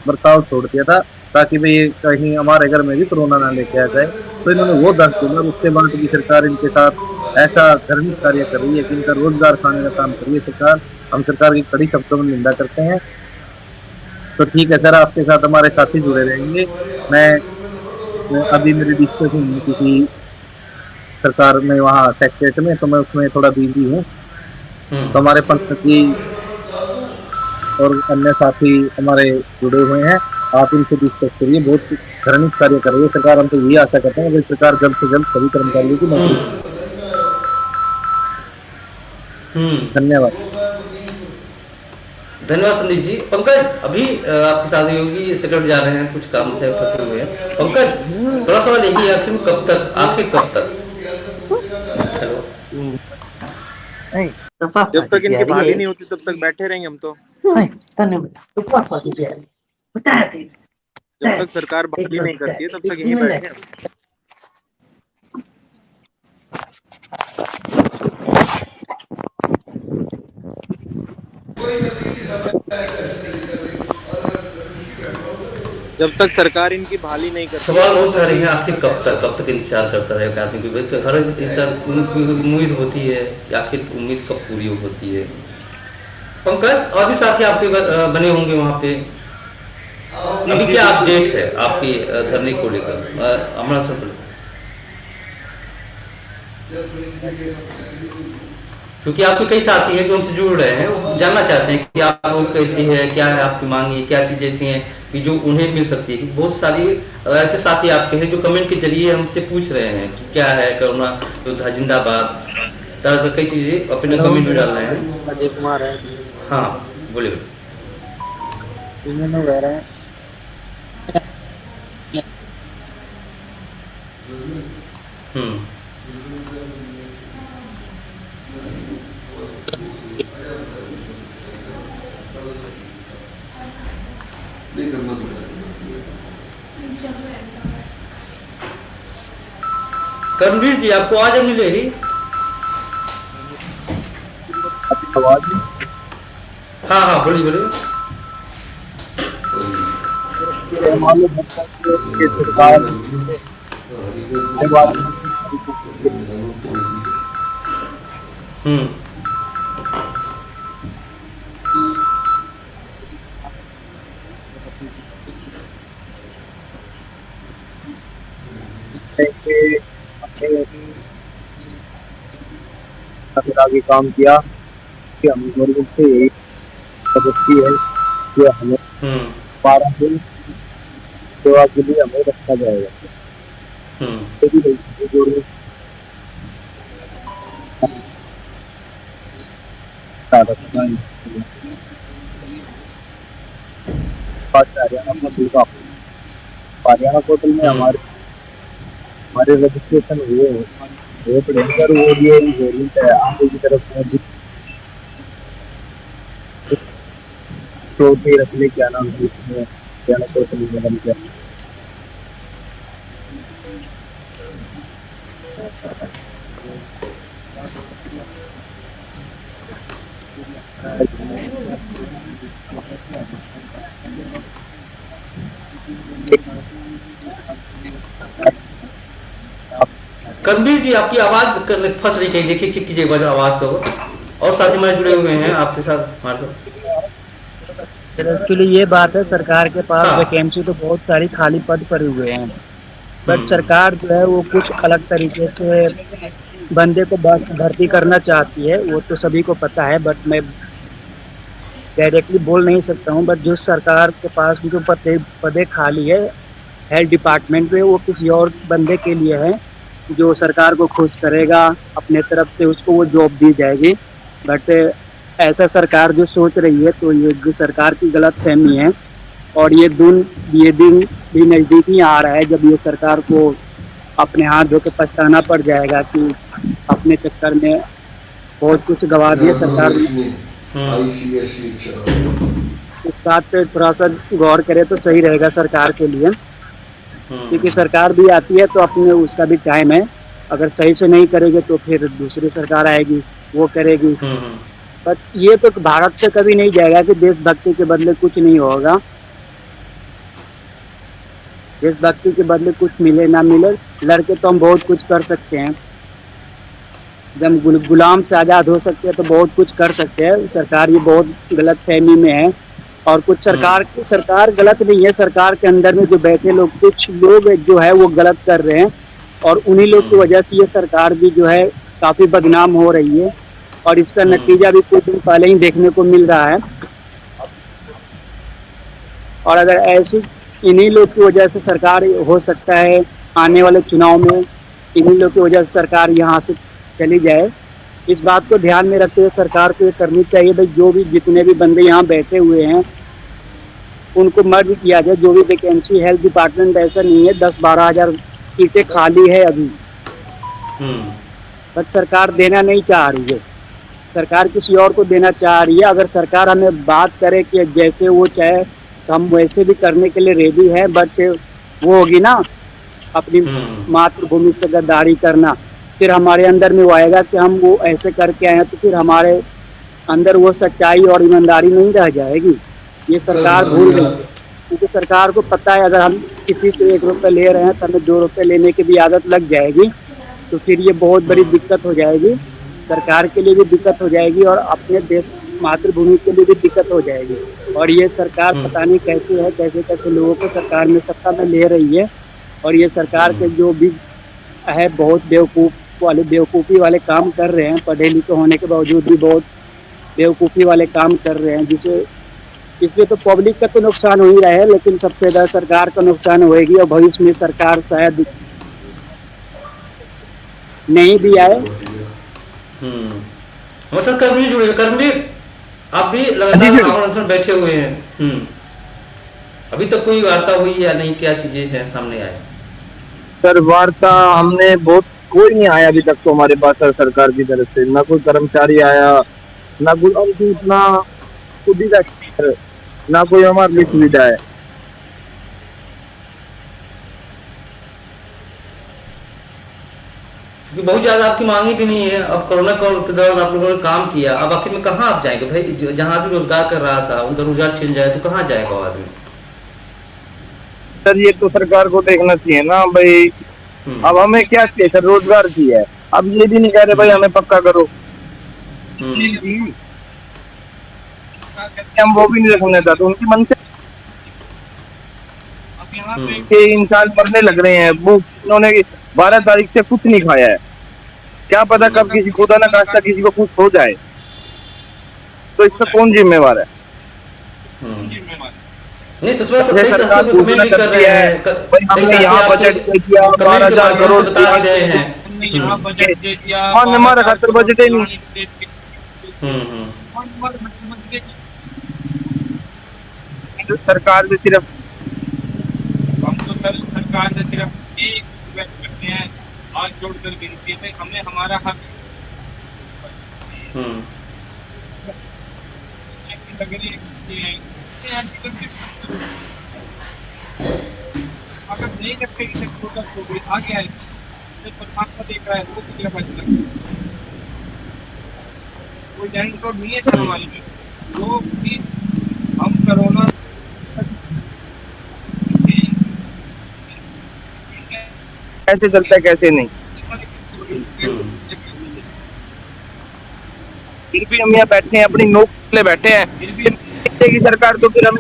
बर्ताव छोड़ दिया था ताकि भाई कहीं हमारे घर में भी कोरोना ना लेके आ जाए। तो इन्होंने वो दस दिया, उसके बाद की सरकार इनके साथ ऐसा धार्मिक कार्य कर रही है कि इनका रोजगार खाने का काम कर रही है सरकार। हम सरकार की कड़ी शब्दों में निंदा करते हैं। तो ठीक है सर, आपके साथ हमारे साथी जुड़े रहेंगे। मैं अभी मेरी डिस्कशन हुई किसी सरकार में वहाँ सेक्रेटरी में, तो मैं उसमें थोड़ा बिजी हूँ। तो हमारे पंथ की और अन्य साथी हमारे जुड़े हुए हैं, आप इनसे डिस्कस करिए। बहुत घृणित कार्य कर रही है सरकार। हम तो यही आशा करते हैं कि सरकार जल्द से जल्द सभी कर्मचारियों की नौकरी। धन्यवाद। धन्यवाद संदीप जी। पंकज, अभी आपकी शादी होगी, सेक्रेटरी जा रहे हैं, कुछ काम से फंसे हुए हैं। पंकज, बड़ा सवाल यही है, आखिर कब तक? हेलो, जब तक इनकी भाभी नहीं होती तब तक बैठे रहेंगे हम तो। जब तक सरकार भाभी नहीं करती है तब तक यहीं बैठे। जब तक सरकार इनकी भाली नहीं करती। सवाल बहुत सारे हैं, आखिर कब तक इंतजार करता रहेगा आदमी, क्योंकि हर इंसान की उम्मीद होती है, आखिर उम्मीद कब पूरी होती है। पंकज, और भी साथी आपके बने होंगे वहाँ पे, अभी क्या अपडेट है आपकी धरने को लेकर अमृत सर? क्योंकि आपके कई साथी हैं जो हमसे जुड़ रहे हैं, वो जानना चाहते हैं कि आप लोग कैसी है, क्या है आपकी मांग, क्या चीजें ऐसी हैं कि कि जो उन्हें मिल सकती है। क्योंकि बहुत सारी ऐसे साथी आपके हैं जो कमेंट के जरिए हमसे पूछ रहे हैं कि क्या है करुणा योद्धा जिंदाबाद, तरह तरह कई चीज़ें अपने कमेंट में डाल रहे हैं। अजय कुमार है। हाँ बोलिए। हम्म करणवीर जी आपको आवाज नहीं ले रही? आवाज हाँ हाँ बोलिए बोलिए। मालूम होता है कि सरकार के बारे में हम्म आगे काम किया कि हम गवर्नमेंट से यही अपेक्षा है कि हमें 12 दिन सेवा के लिए हमें रखा जाएगा। हरियाणा पोर्टल में हमारे रजिस्ट्रेशन हुए बहुत डेंजर हो रही है गवर्नमेंट है आगे की तरफ छोटे रखने क्या नाम है इसमें हरियाणा पोर्टल में बन गया। करणवीर जी आपकी आवाज फंस रही है, देखिए चेक कीजिए आवाज तो। और साथी हमारे जुड़े हुए हैं आपके साथ हमारे साथ। एक्चुअली ये बात है, सरकार के पास हाँ। वैकेंसी तो बहुत सारी खाली पद पड़े हुए हैं, बट सरकार जो है वो कुछ अलग तरीके से बंदे को बस भर्ती करना चाहती है, वो तो सभी को पता है। बट मैं डायरेक्टली बोल नहीं सकता हूँ, बट जो सरकार के पास जो पदे खाली है हेल्थ डिपार्टमेंट में, वो किसी और बंदे के लिए है जो सरकार को खुश करेगा, अपने तरफ से उसको वो जॉब दी जाएगी। बट ऐसा सरकार जो सोच रही है तो ये जो सरकार की गलत फहमी है, और ये दिन भी नज़दीक ही आ रहा है जब ये सरकार को अपने हाथ धो के पछताना पड़ जाएगा कि अपने चक्कर में बहुत कुछ गवा दिया सरकार। इस बात पे थोड़ा सा गौर करे तो सही रहेगा सरकार के लिए, क्योंकि सरकार भी आती है तो अपने उसका भी टाइम है, अगर सही से नहीं करेंगे तो फिर दूसरी सरकार आएगी वो करेगी। बट ये तो भारत से कभी नहीं जाएगा कि देशभक्ति के बदले कुछ नहीं होगा, देशभक्ति के बदले कुछ मिले ना मिले, लड़के तो हम बहुत कुछ कर सकते हैं, जब गुलाम से आज़ाद हो सकते हैं तो बहुत कुछ कर सकते हैं। सरकार ये बहुत गलत फहमी में है, और कुछ सरकार गलत नहीं है, सरकार के अंदर में जो बैठे लोग कुछ लोग जो है वो गलत कर रहे हैं, और उन्हीं लोग की वजह से ये सरकार भी जो है काफ़ी बदनाम हो रही है, और इसका नतीजा भी कुछ दिन पहले ही देखने को मिल रहा है। और अगर ऐसी इन्हीं लोग की वजह से सरकार हो सकता है आने वाले चुनाव में इन्हीं लोग की वजह से सरकार यहाँ से चली जाए, इस बात को ध्यान में रखते हुए सरकार को ये करनी चाहिए भाई जो भी जितने भी बंदे यहाँ बैठे हुए हैं उनको मर्ज किया जाए। जो भी वैकेंसी हेल्थ डिपार्टमेंट ऐसा नहीं है 10-12 हज़ार सीटें खाली है अभी, बट सरकार देना नहीं चाह रही है, सरकार किसी और को देना चाह रही है। अगर सरकार हमें बात करे कि जैसे वो चाहे तो हम वैसे भी करने के लिए रेडी है, बट वो होगी ना अपनी मातृभूमि से गद्दारी करना, फिर हमारे अंदर में वो आएगा कि हम वो ऐसे करके आए हैं, तो फिर हमारे अंदर वो सच्चाई और ईमानदारी नहीं रह जाएगी। ये सरकार भूल गई, क्योंकि सरकार को पता है अगर हम किसी से 1 रुपये ले रहे हैं तो हमें 2 रुपये लेने की भी आदत लग जाएगी, तो फिर ये बहुत बड़ी दिक्कत हो जाएगी, सरकार के लिए भी दिक्कत हो जाएगी और अपने देश मातृभूमि के लिए भी दिक्कत हो जाएगी। और ये सरकार पता नहीं कैसे है, कैसे कैसे लोगों को सरकार में सत्ता में ले रही है, और ये सरकार के जो भी है बहुत बेवकूफ़ी वाले काम कर रहे हैं, पढ़े लिखे होने के बावजूद भी बहुत बेवकूफ़ी वाले काम कर रहे हैं, जिसे इसमें तो पब्लिक का तो नुकसान हो ही रहा है, लेकिन सबसे ज़्यादा सरकार का नुकसान होएगी और भविष्य में सरकार शायद नहीं भी आए। हमारे साथ कर्मवीर जुड़े, कर्मवीर आप भी जी, लगातार जी। आमरण अनशन बैठे हुए हैं। अभी तक कोई वार्ता हुई या नहीं, क्या चीजें हैं सामने आए? सर वार्ता हमने बहुत, कोई नहीं आया अभी तक तो हमारे पास सर, सरकार की तरफ से ना कोई कर्मचारी आया, ना कोई हमको इतना सुविधा, ना कोई हमारे लिए सुविधा है। क्योंकि बहुत ज्यादा आपकी मांगी भी नहीं है। अब कोरोना काल के दौरान आप लोगों ने काम किया, अब आखिर में कहाँ आप जाएंगे भाई? जहाँ आदमी रोजगार कर रहा था उनका रोजगार छिन जाए तो कहाँ जाएगा वो आदमी? सर ये तो सरकार को देखना चाहिए ना भाई। अब हमें क्या चाहिए सर, रोजगार की है। अब ये भी नहीं कह रहे भाई हमें पक्का करो, हम वो भी नहीं रखने था तो उनकी मन से के इंसान मरने लग रहे हैं। वो उन्होंने 12 तारीख से कुछ नहीं खाया है, क्या पता कब किसी खुदा ना खास्ता किसी को कुछ हो जाए, तो इसका कौन जिम्मेवार है? नहीं सच में ये सरकार घोषणा करती है भाई हमने यहाँ बजट दे दिया 12,000 करोड़ बता भी रहे हैं। यहाँ बजट दे दिया, हाँ हमारा खातर बजट ही नहीं। सरकार से सिर्फ हम तो सर सरकार से सिर्फ एक रिक्वेस्ट करते हैं, हाथ जोड़कर विनती है, हमें हमारा हक अगर नहीं रखेगी इसे प्रोटेस्ट होगी आगे आएगी। परमात्मा देख रहा है वो कितना फैसला कोई जैन कोड नहीं है सर हमारी में, जो प्लीज हम कोरोना कैसे चलता है कैसे नहीं, फिर भी हम यहाँ बैठे हैं अपनी नोक ले बैठे हैं, फिर भी की सरकार तो फिर हम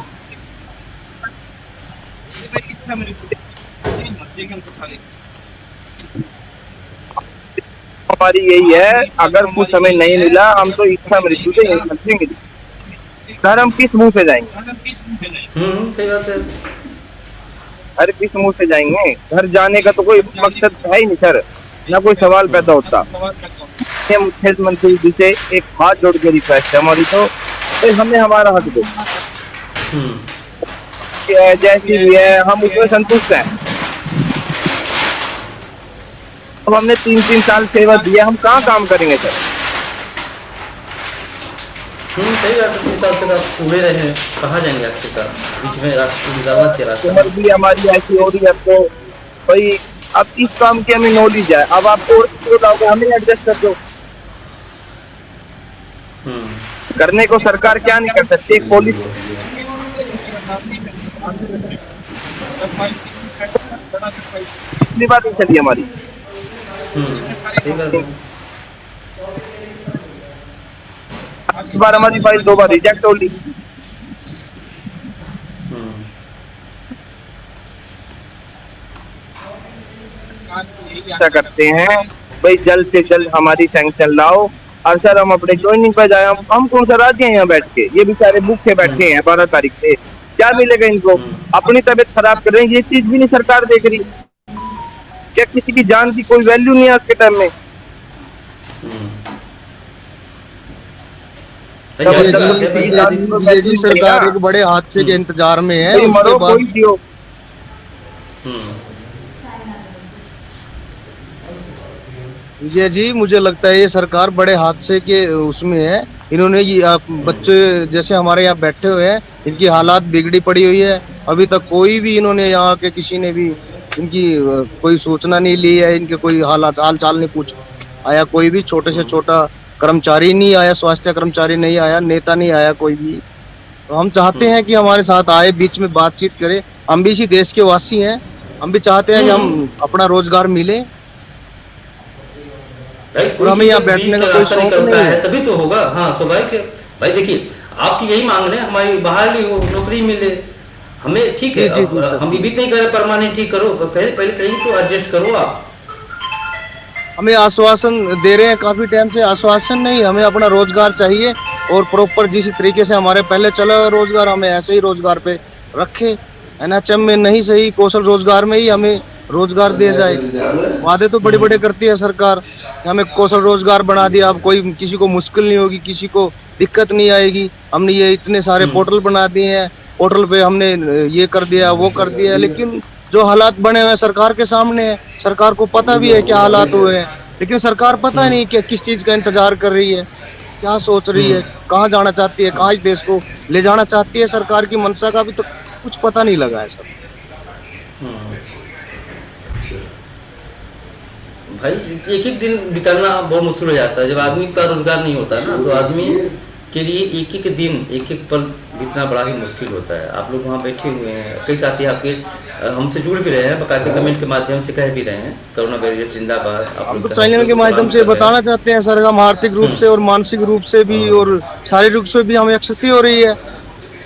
हमारी यही है, अगर कुछ हमें नहीं मिला हम तो इच्छा मृत्यु से यही समझेंगे सर। हम किस मुंह से जाएंगे? सही बात है। अरे किस मुंह से जाएंगे? घर जाने का तो कोई मकसद है ही नहीं सर, ना कोई सवाल पैदा होता। मुख्यमंत्री जी से एक हाथ जोड़ के रिक्वेस्ट है हमारी, तो हमें हमारा हक दो, जैसी भी है हम उसमें संतुष्ट हैं। अब हमने 3-3 साल सेवा दी है, हम कहाँ काम करेंगे सर? सही बात है। 3 साल से आप पूरे रहे हैं, कहाँ जाएंगे आखिरकार? बीच में के रास्ते उम्र भी हमारी ऐसी हो रही है, तो भाई अब इस काम की हमें नॉलेज है, अब आप और हमें एडजस्ट कर दो। करने को सरकार क्या नहीं कर सकती, एक पुलिस इतनी बात नहीं चली हमारी। इस बार हमारी फाइल 2 बार रिजेक्ट हो ली। ऐसा करते हैं भाई जल्द से जल्द हमारी सैंक्शन लाओ, और सर हम अपने ज्वाइनिंग पर जाए। हम कौन सा राजी हैं यहाँ बैठ के? ये बेचारे भूखे बैठे हैं 12 तारीख से, क्या मिलेगा इनको? अपनी तबीयत खराब कर रहे हैं, ये चीज भी नहीं सरकार देख रही। क्या किसी की जान की कोई वैल्यू नहीं है आज के टाइम में? ये जी सरकार एक बड़े हादसे के इंतजार में है, उसके बाद विजय जी मुझे लगता है ये सरकार बड़े हादसे के उसमें है। इन्होंने ये बच्चे जैसे हमारे यहाँ बैठे हुए हैं, इनकी हालात बिगड़ी पड़ी हुई है। अभी तक कोई भी इन्होंने यहाँ के किसी ने भी इनकी कोई सूचना नहीं ली है, इनके कोई हालात हाल चाल नहीं पूछ आया, कोई भी छोटे से छोटा कर्मचारी नहीं आया, स्वास्थ्य कर्मचारी नहीं आया, नेता नहीं आया कोई भी। तो हम चाहते हैं कि हमारे साथ आए, बीच में बातचीत करे। हम भी इसी देश के वासी हैं, हम भी चाहते हैं कि हम अपना रोजगार मिले, और हमें यहाँ बैठने का कोई शौक नहीं है। तभी तो होगा। हाँ स्वाभाविक है भाई। देखिए आपकी यही मांग है, हमारी बहाली हो, नौकरी मिले हमें, ठीक है। हम ये भी नहीं करे परमानेंट ठीक करो, पहले कहीं तो एडजस्ट करो। आप हमें आश्वासन दे रहे हैं काफी टाइम से, आश्वासन नहीं, हमें अपना रोजगार चाहिए। और प्रॉपर जिस तरीके से हमारे पहले चला हुआ रोजगार हमें ऐसे ही रोजगार पे रखे। एनएचएम में नहीं सही, कौशल रोजगार में ही हमें रोजगार दिया जाए। वादे तो बड़े बड़े करती है सरकार, हमें कौशल रोजगार बना दिया, अब कोई किसी को मुश्किल नहीं होगी, किसी को दिक्कत नहीं आएगी। हमने ये इतने सारे पोर्टल बना दिए हैं, पोर्टल पे हमने ये कर दिया वो कर दिया, लेकिन जो हालात बने हुए हैं सरकार के सामने है, सरकार को पता भी है क्या हालात हुए हैं, लेकिन सरकार पता नहीं कि किस चीज का इंतजार कर रही है, क्या सोच रही है, कहाँ जाना चाहती है, कहाँ इस देश को ले जाना चाहती है। सरकार की मंशा का भी तो कुछ पता नहीं लगा है सर। भाई एक एक दिन बिताना बहुत मुश्किल हो जाता है। जब आदमी का रोजगार नहीं होता ना, तो आदमी के लिए एक एक दिन एक एक पल बीतना बड़ा ही मुश्किल होता है। आप लोग वहाँ बैठे हुए हैं, कई साथी आपके हमसे जुड़ भी रहे हैं, बकायदे कमेंट के माध्यम से कह भी रहे हैं कोरोना वॉरियर्स जिंदाबाद। आप हम लोग तो चैनल के माध्यम से बताना चाहते हैं सर, हम आर्थिक रूप से और मानसिक रूप से भी और शारीरिक रूप से भी हमें क्षति हो रही है।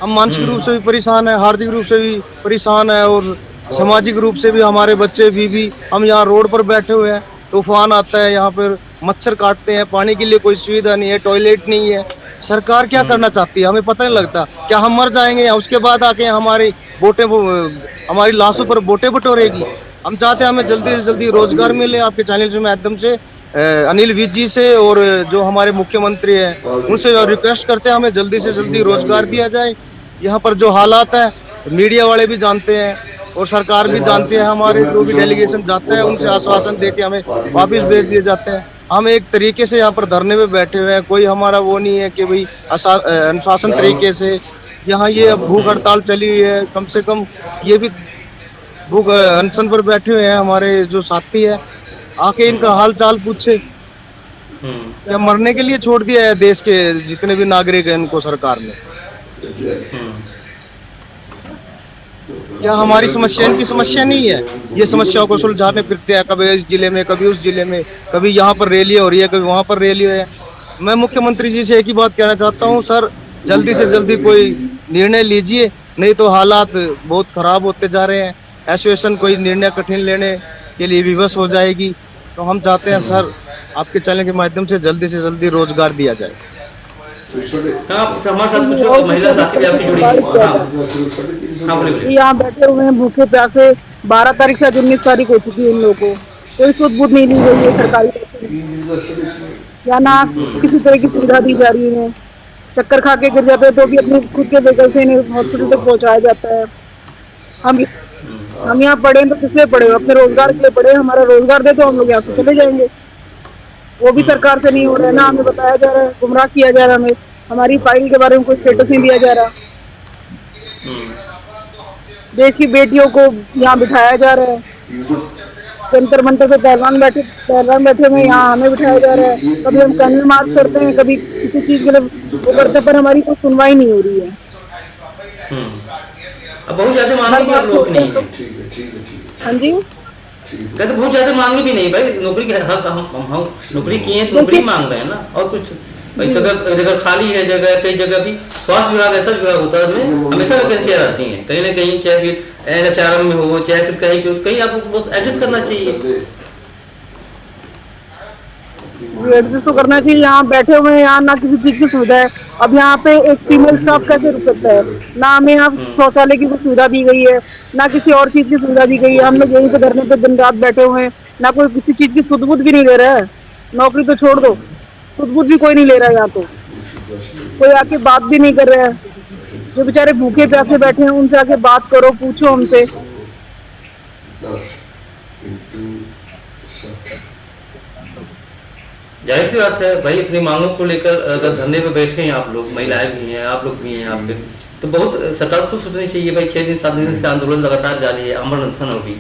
हम मानसिक रूप से भी परेशान है, आर्थिक रूप से भी परेशान है, और सामाजिक रूप से भी हमारे बच्चे भी हम यहाँ रोड पर बैठे हुए हैं, तूफान आता है, यहाँ पर मच्छर काटते हैं, पानी के लिए कोई सुविधा नहीं है, टॉयलेट नहीं है। सरकार क्या करना चाहती है हमें पता नहीं लगता। क्या हम मर जाएंगे या उसके बाद आके हमारी वोटें, हमारी लाशों पर वोटें बटोरेगी? हम चाहते हैं हमें जल्दी से जल्दी रोजगार मिले। आपके चैनल के माध्यम से अनिल विज जी से और जो हमारे मुख्यमंत्री हैं उनसे रिक्वेस्ट करते हैं हमें जल्दी से जल्दी रोजगार दिया जाए। यहाँ पर जो हालात है मीडिया वाले भी जानते हैं और सरकार भी जानती है, हमारे जो भी डेलीगेशन जाते हैं उनसे आश्वासन देके हमें वापस भेज दिए जाते हैं। हम एक तरीके से यहाँ पर धरने में बैठे हुए हैं, कोई हमारा वो नहीं है कि भाई अनुशासन तरीके से यहाँ ये भूख हड़ताल चली हुई है। कम से कम ये भी भूख अनशन पर बैठे हुए हैं हमारे जो साथी है, आके इनका हाल चाल पूछे। क्या मरने के लिए छोड़ दिया है देश के जितने भी नागरिक हैं इनको सरकार ने? क्या हमारी समस्या इनकी समस्या नहीं है? ये समस्याओं को सुलझाने फिरते हैं, कभी इस जिले में, कभी उस जिले में, कभी यहाँ पर रैली हो रही है, कभी वहाँ पर रैली है। मैं मुख्यमंत्री जी से एक ही बात कहना चाहता हूँ सर, जल्दी से जल्दी कोई निर्णय लीजिए, नहीं तो हालात बहुत खराब होते जा रहे हैं। एसोसिएशन कोई निर्णय कठिन लेने के लिए विवश हो जाएगी। तो हम चाहते हैं सर आपके चैनल के माध्यम से जल्दी रोजगार दिया जाए। हाँ, हमारे साथ कुछ महिला साथी भी आपकी जुड़ी हैं। हाँ, बोलिए। यहाँ बैठे हुए हैं भूखे प्यासे, 12 तारीख से 19 तारीख हो चुकी है इन लोगों को, कोई सुध बुध नहीं ली गई है सरकारी, या ना किसी तरह की सुविधा दी जा रही है। चक्कर खा के गिर जाते हैं तो भी अपने खुद के व्हीकल से इन्हें हॉस्पिटल तक पहुँचाया जाता है। हम यहाँ पढ़े तो किस लिए पढ़े? अपने रोजगार के लिए पढ़े। हमारा रोजगार दे तो हम लोग यहाँ से चले जाएंगे। वो भी सरकार से नहीं हो रहा है ना, हमें बताया जा रहा है, गुमराह किया जा रहा है, हमें हमारी फाइल के बारे में कोई स्टेटस नहीं दिया जा रहा। देश की बेटियों को यहाँ बिठाया जा रहा है, जंतर मंतर पे पहलवान बैठे हुए यहाँ हमें बिठाया जा रहा है। कभी हम कैंडल मार्च करते हैं, कभी किसी चीज के लिए वो करते हैं, पर हमारी कोई सुनवाई नहीं हो रही है। अब बहुत ज्यादा मांगे भी लोग नहीं है। हाँ जी, कहते बहुत ज्यादा मांगे भी नहीं भाई, नौकरी के हक हम नौकरी किए तो नौकरी मांग रहे हैं ना, और कुछ भाई जगह खाली है, जगह कई जगह भी स्वास्थ्य विभाग ऐसा विभाग होता है उसमें हमेशा वैकेंसियाँ रहती हैं कहीं ना कहीं, चाहे फिर एनएचआरएम में हो, चाहे फिर कहीं पे, कहीं आपको बस एडजस्ट करना चाहिए। एडजस्ट तो करना चाहिए। यहाँ बैठे हुए हैं, यहाँ ना किसी चीज की सुविधा है। अब यहाँ पे एक फीमेल स्टाफ कैसे रुक सकता है? ना हमें यहाँ शौचालय की कोई सुविधा दी गई है, ना किसी और चीज की सुविधा दी गई है। हम लोग यहीं पे धरने पे दिन रात बैठे हुए हैं, ना कोई किसी चीज की सुध बुध भी नहीं ले रहा है। नौकरी तो छोड़ दो, सुध बुध भी कोई नहीं ले रहा है। यहाँ तो कोई आके बात भी नहीं कर रहा है। जो बेचारे भूखे प्यासे बैठे हैं उनसे आके बात करो, पूछो हमसे। जाहिर सी बात है भाई, अपनी मांगों को लेकर अगर धरने पे बैठे हैं आप लोग, महिलाएं भी हैं, आप लोग भी हैं यहाँ पे, तो बहुत सरकार को सोचनी चाहिए भाई। 6 दिन 7 दिन से आंदोलन लगातार जारी है, अमर अनशन होगी,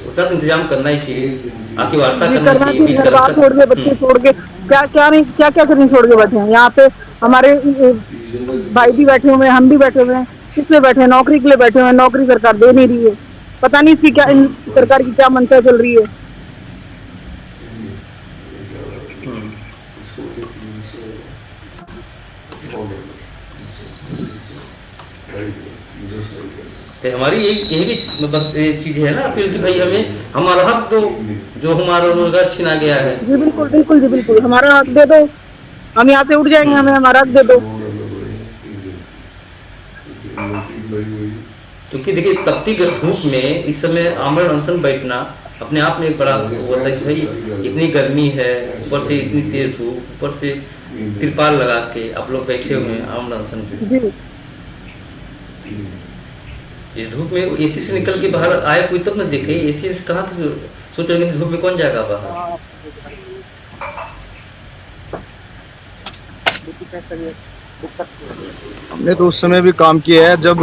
उतना इंतजाम करना ही चाहिए, आपकी वार्ता करना चाहिए। छोड़ के बच्चे छोड़ के क्या करने छोड़ के बैठे हैं। यहाँ पे हमारे भाई भी बैठे हुए हैं, हम भी बैठे हुए हैं। किस लिए बैठे हैं? नौकरी के लिए बैठे हुए हैं। नौकरी सरकार दे नहीं रही है, पता नहीं इसकी क्या, सरकार की क्या मंशा चल रही है। तो हमारी यही भी बस चीज है ना फिर कि भाई हमें हमारा हक दो, जो हमारा रोजगार छीना गया है। जी बिल्कुल जी बिल्कुल, हमारा हक दे दो। हम यहाँ से उठ जाएंगे, हमें हमारा हक दे दो। क्योंकि देखिए तपती धूप में इस समय आमरण अनशन बैठना अपने आप में एक बड़ा वो होता है कि भाई इतनी गर्मी है, ऊपर से इतनी तेज धूप, ऊपर से तिरपाल लगा के आप लोग बैठे हुए हैं आमरण अनशन पे। जी इस धूप में एसी से निकल के बाहर आए कोई तब न देखे, एसी से कहाँ सोच रहे धूप में कौन जाएगा बाहर। हमने तो उस समय भी काम किया है जब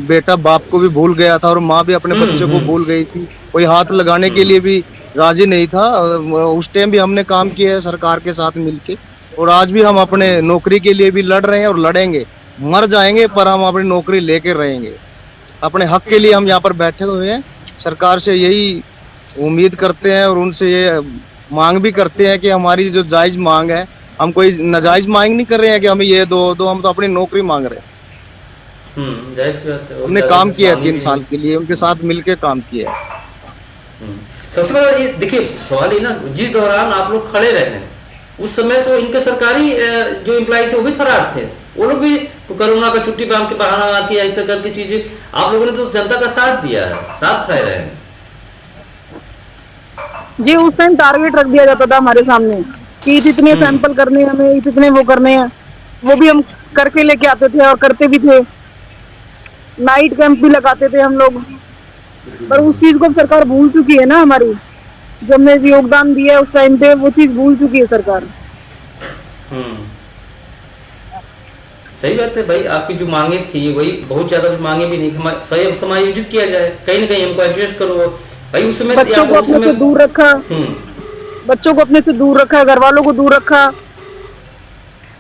बेटा बाप को भी भूल गया था और माँ भी अपने बच्चे को भूल गई थी, कोई हाथ लगाने के लिए भी राजी नहीं था। उस टाइम भी हमने काम किया है सरकार के साथ मिलके, और आज भी हम अपने नौकरी के लिए भी लड़ रहे हैं और लड़ेंगे, मर जाएंगे पर हम अपनी नौकरी लेके रहेंगे। अपने हक के लिए हम यहाँ पर बैठे हुए हैं, सरकार से यही उम्मीद करते हैं और उनसे ये मांग भी करते हैं कि हमारी जो जायज मांग है, हम कोई नाजायज मांग नहीं कर रहे हैं कि हमें ये दो, हम तो अपनी नौकरी मांग रहे हैं। जाहिर सी बात है, हमने काम किया है 3 साल के लिए, उनके साथ मिलके काम किया है। सबसे बड़ा ये देखिए सवाल ये ना, जिस दौरान आप लोग खड़े रहे हैं उस समय तो इनके सरकारी जो एम्प्लॉय थे वो भी फरार थे, वो लोग भी कोरोना का छुट्टी पे हमके बहाना आती है, ऐसा करके चीजें आप लोगों ने तो जनता का साथ दिया है, साथ खड़े रहे हैं। जी, उस टाइम टारगेट रख दिया जाता था हमारे सामने कि इतने सैंपल करने हैं हमें, इतने वो करने हैं, वो भी हम करके लेके आते थे और करते भी थे। नाइट कैंप भी लगाते थे हम लोग, पर उस चीज को सरकार भूल चुकी है ना हमारी, जो हमने योगदान दिया उस टाइम पे वो चीज भूल चुकी है सरकार। सही बात है भाई, आपकी जो मांगे थी वही बहुत ज्यादा मांगे भी नहीं, सही समायोजित किया जाए, कहीं ना कहीं हमको एडजस्ट करो भाई। उस समय बच्चों को अपने से दूर रखा, बच्चों को अपने से दूर रखा, घर वालों को दूर रखा,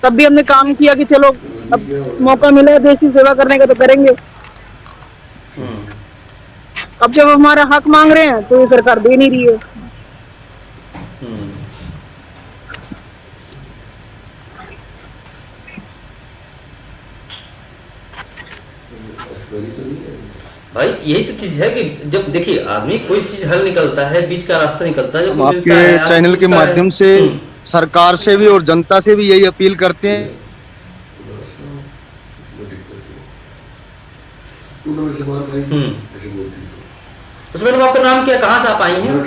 तब भी हमने काम किया कि चलो अब मौका मिला है देश की सेवा करने का तो करेंगे। अब जब हमारा हक मांग रहे हैं तो ये सरकार दे नहीं रही है। भाई यही तो चीज है कि जब देखिए आदमी कोई चीज हल निकलता है, बीच का रास्ता निकलता है, जब हम आपके चैनल के माध्यम से सरकार से भी और जनता से भी यही अपील करते हैं। उसमें आपका नाम क्या, कहाँ से आप आई हैं?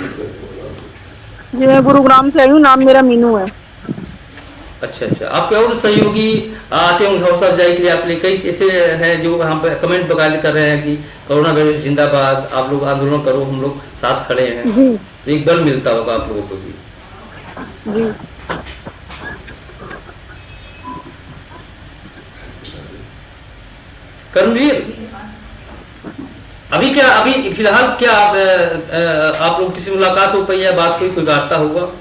जी मैं गुरुग्राम से आई हूँ, नाम मेरा मीनू है। अच्छा, आपके और सहयोगी आते होंगे हौसला अफजाई के लिए, आपके लिए कई ऐसे हैं जो यहाँ पे कमेंट बकायदे कर रहे हैं कि कोरोना वायरस जिंदाबाद, आप लोग आंदोलन करो, हम लोग साथ खड़े हैं, तो एक बल मिलता होगा आप लोगों को भी। जी कर्मवीर, अभी फिलहाल क्या आप लोग किसी मुलाकात हो पाई है, बात हुई, कोई वार्ता होगा?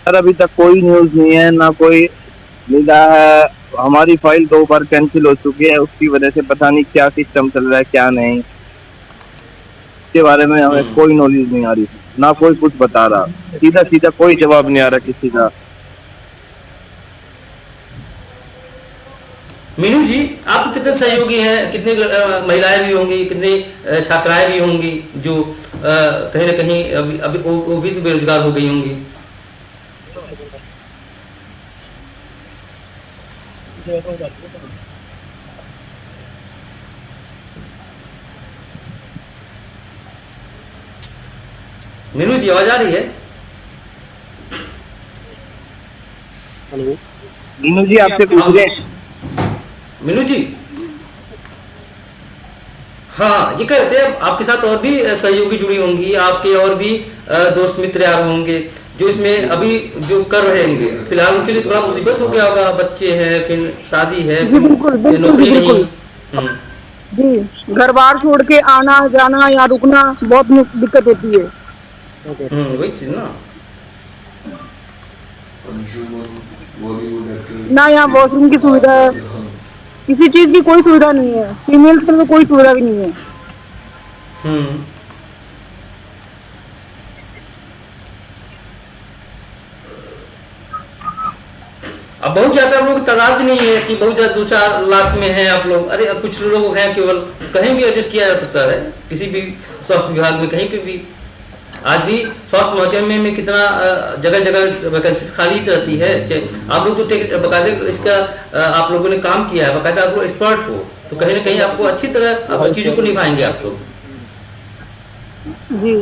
सर अभी तक कोई न्यूज नहीं है, ना कोई मिला है। हमारी फाइल 2 बार कैंसिल हो चुकी है, उसकी वजह से पता नहीं क्या सिस्टम चल रहा है क्या नहीं, इसके बारे में हमें कोई नॉलेज नहीं आ रही, ना कोई कुछ बता रहा, सीधा कोई जवाब नहीं आ रहा किसी का। मीनू जी, आप कितने सहयोगी हैं, कितनी महिलाएं भी होंगी, कितनी छात्राएं भी होंगी जो कहीं ना कहीं अभी वो भी तो बेरोजगार हो गई होंगी? मीनू जी आवाज आ रही है? हेलो मीनू जी, आपसे पूछ रहे। मीनू जी, हाँ ये कह रहे थे आपके साथ और भी सहयोगी जुड़ी होंगी, आपके और भी दोस्त मित्र यार होंगे जो इसमें अभी जो कर रहे होंगे, फिलहाल उनके लिए थोड़ा मुसीबत हो गया होगा, बच्चे हैं, फिर शादी है, जी बिल्कुल नौकरी नहीं। जी, घर बार छोड़ के आना जाना या रुकना बहुत दिक्कत होती है। वही चीज ना यहाँ वॉशरूम की सुविधा है, किसी चीज की कोई सुविधा नहीं है, फीमेल्स के लिए कोई सुविधा भी नहीं है। अब बहुत ज्यादा आप लोग की तादाद भी नहीं है कि बहुत ज्यादा 2-4 लाख में हैं आप लोग। अरे अब कुछ लोग हैं, केवल कहीं भी एडजस्ट किया जा सकता है, किसी भी स्वास्थ्य विभाग में कहीं पे भी। आज भी स्वास्थ्य महकमे में कितना जगह जगह वैकेंसी खाली रहती है। आप लोग तो बकायदे इसका आप लोगों ने काम किया है, बकायदा आप लोग एक्सपर्ट हो, तो कहीं ना कहीं आपको अच्छी तरह चीजों को निभाएंगे आप लोग। जी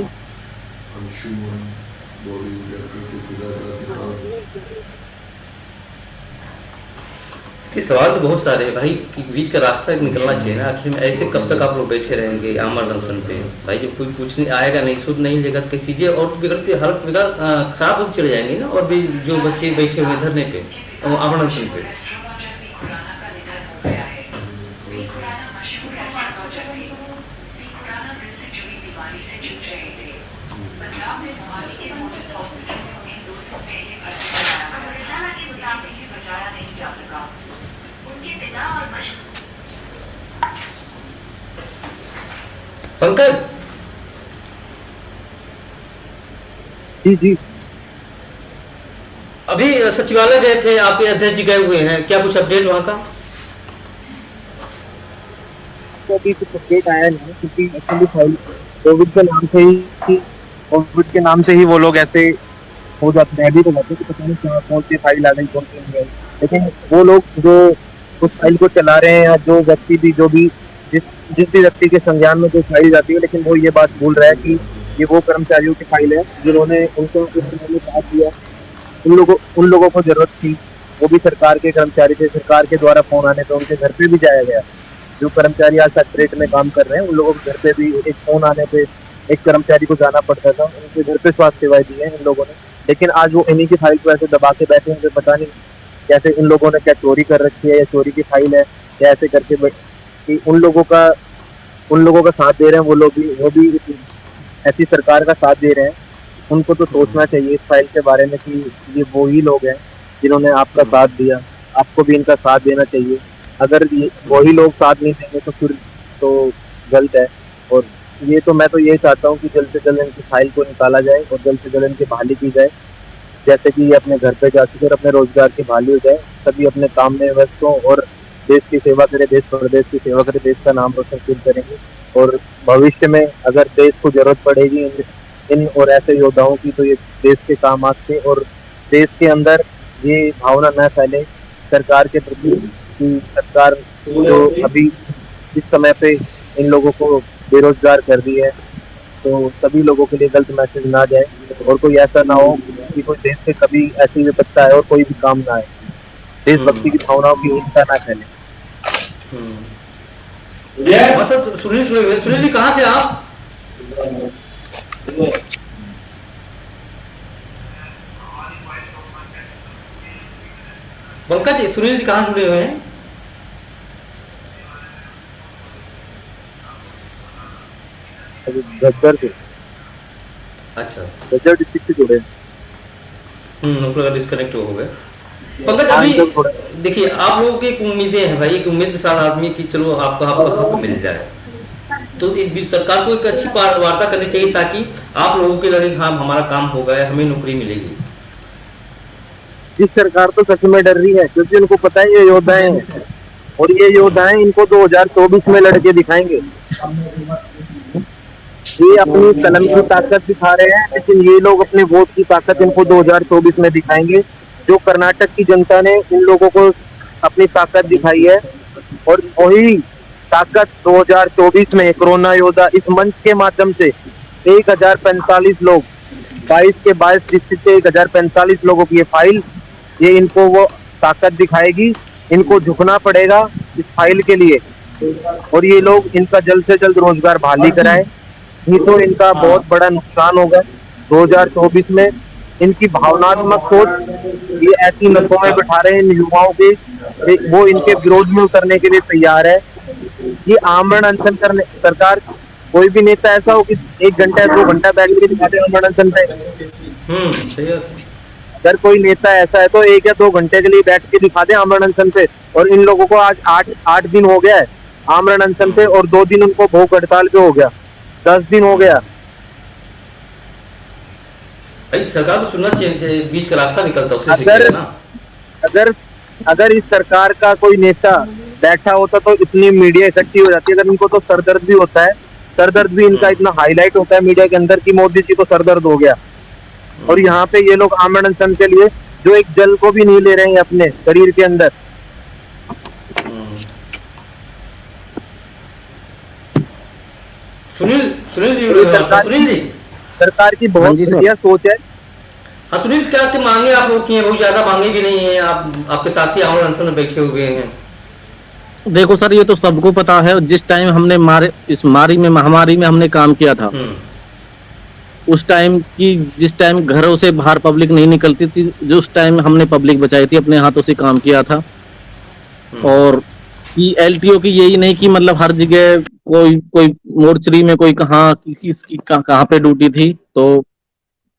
कि सवाल तो बहुत सारे हैं भाई, कि बीच का रास्ता निकलना चाहिए ना। आखिर में ऐसे कब तक आप लोग बैठे रहेंगे आमरण अनशन पे? भाई जब कोई पूछने आएगा नहीं, सुध नहीं लेगा तो कई चीज़ें और बिगड़ती, हालत खराब होती चले जाएंगी ना। और भी जो बच्चे बैठे हुए धरने पे और आमरण अनशन पे, पंकज जी जी अभी सचिवालय गए थे, आपके अध्यक्ष जी गए हुए हैं, क्या कुछ अपडेट वहाँ का? तो अभी कुछ अपडेट आया नहीं, क्योंकि एक्चुअली फाइल कोविड के नाम से ही वो लोग ऐसे हो जाते हैं, अभी तो जाते कि पता नहीं क्या कौन सी फाइल आ गई कौन सी नहीं आई। लेकिन वो लोग जो उस फाइल को चला रहे हैं, या जो व्यक्ति भी जो भी जिस भी व्यक्ति के संज्ञान में जो फाइल जाती है, लेकिन वो ये बात भूल रहा है कि ये वो कर्मचारियों की फाइल है जिन्होंने उनको उस समय में साथ दिया। उन लोगों को जरूरत थी, वो भी सरकार के कर्मचारी थे, सरकार के द्वारा फोन आने पे उनके घर पे भी जाया गया। जो कर्मचारी आज सेक्रेटरीट में काम कर रहे हैं, उन लोगों के घर पे भी एक फोन आने पे एक कर्मचारी को जाना पड़ता था, उनके घर पे स्वास्थ्य सेवाएं दी है इन लोगों ने। लेकिन आज वो इन्हीं की फाइल को ऐसे दबा के बैठे हैं, पता नहीं कैसे इन लोगों ने क्या चोरी कर रखी है, या चोरी की फाइल है, या ऐसे करके कि उन लोगों का साथ दे रहे हैं वो भी ऐसी सरकार का साथ दे रहे हैं। उनको तो सोचना चाहिए इस फाइल के बारे में कि ये वो ही लोग हैं जिन्होंने आपका साथ दिया, आपको भी इनका साथ देना चाहिए। अगर ये वही लोग साथ नहीं देंगे तो फिर तो गलत है। और ये तो मैं तो ये चाहता हूँ कि जल्द से जल्द इनकी फाइल को निकाला जाए और जल्द से जल्द इनकी बहाली की जाए, जैसे कि ये अपने घर पे जा चुके और अपने रोजगार की बहाली हो जाए, सभी अपने काम में व्यस्त हों और देश की सेवा करे, देश प्रदेश की सेवा करे, देश का नाम रोशन करेंगे। और भविष्य में अगर देश को जरूरत पड़ेगी इन और ऐसे योद्धाओं की, तो ये देश के काम आते। और देश के अंदर ये भावना न फैले सरकार के प्रति कि सरकार जो अभी इस समय पे इन लोगों को बेरोजगार कर दी है, तो सभी लोगों के लिए गलत मैसेज ना जाए और कोई ऐसा ना हो कि कोई देश से कभी ऐसी विपत्ता है और कोई भी काम ना आए, देशभक्ति की भावनाओं की हिंसा ना फैले। सुनील जी कहाँ से आप? पंकज जी, सुनील जी कहाँ जुड़े हुए हैं? गद्दर से। अच्छा, गद्दर डिस्ट्रिक्ट से जुड़े। डिस्कनेक्ट हो गए। पंकज अभी देखिए, आप लोगों की एक उम्मीदें हैं भाई, एक उम्मीद के साथ आदमी की चलो आपका हक मिल जाए, तो इस बीच सरकार को एक अच्छी वार्ता करनी चाहिए ताकि आप लोगों के लगे हाँ हमारा काम हो गया, हमें नौकरी मिलेगी। जिस सरकार तो सच में डर रही है, क्योंकि उनको पता है ये योद्धाएं हैं और ये योद्धाएं इनको 2024 में लड़के दिखाएंगे। ये अपनी कलम की ताकत दिखा रहे हैं, लेकिन ये लोग अपने वोट की ताकत इनको 2024 में दिखाएंगे। जो कर्नाटक की जनता ने इन लोगों को अपनी ताकत दिखाई है, और वही ताकत 2024 में कोरोना योद्धा इस मंच के माध्यम से 1045 लोग 22 के 22 डिस्ट्रिक्ट से 1045 लोगों की ये फाइल, ये इनको वो ताकत दिखाएगी। इनको झुकना पड़ेगा इस फाइल के लिए, और ये लोग इनका जल्द से जल्द रोजगार बहाली कराए, नहीं तो इनका बहुत बड़ा नुकसान होगा 2024 में। इनकी भावनात्मक सोच ये ऐसी नसों में बैठा रहे हैं इन युवाओं के, वो इनके विरोध में उतरने के लिए तैयार है। ये आमरण अनशन करने, सरकार कोई भी नेता ऐसा हो कि 1 घंटा 2 घंटा बैठ के दिखाते आमरण अनशन पे। सही है। अगर कोई नेता ऐसा है तो 1 या 2 घंटे के लिए बैठ के दिखा दे आमरण अनशन पे। और इन लोगों को आज 8 दिन हो गया है आमरण अनशन पे, और 2 दिन उनको भूख हड़ताल पे हो गया, 10 दिन हो गया। भाई सरकार को सुनना चाहिए, बीच का रास्ता निकलता है अगर अगर इस सरकार का कोई नेता बैठा होता तो इतनी मीडिया इकट्ठी हो जाती। अगर इनको तो सरदर्द भी होता है, सरदर्द भी इनका इतना हाईलाइट होता है मीडिया के अंदर कि मोदी जी को सरदर्द हो गया, और यहाँ पे ये लोग आमरण अनशन के लिए जो एक जल को भी नहीं ले रहे हैं अपने शरीर के अंदर। सुनील जी, सरकार की बहुत बढ़िया सोच है। हाँ सुनील, क्या क्या मांगे आप लोग की हैं? बहुत ज्यादा मांगे भी नहीं है, आपके साथी आमरण अनशन में बैठे हुए हैं। देखो सर, ये तो सबको पता है, जिस टाइम हमने महामारी में हमने काम किया था, उस टाइम की जिस टाइम घरों से बाहर पब्लिक नहीं निकलती थी, जो उस टाइम हमने पब्लिक बचाई थी, अपने हाथों से काम किया था। और कि एलटीओ की यही नहीं कि मतलब हर जगह कोई मोर्चरी में कोई कहाँ पे ड्यूटी थी, तो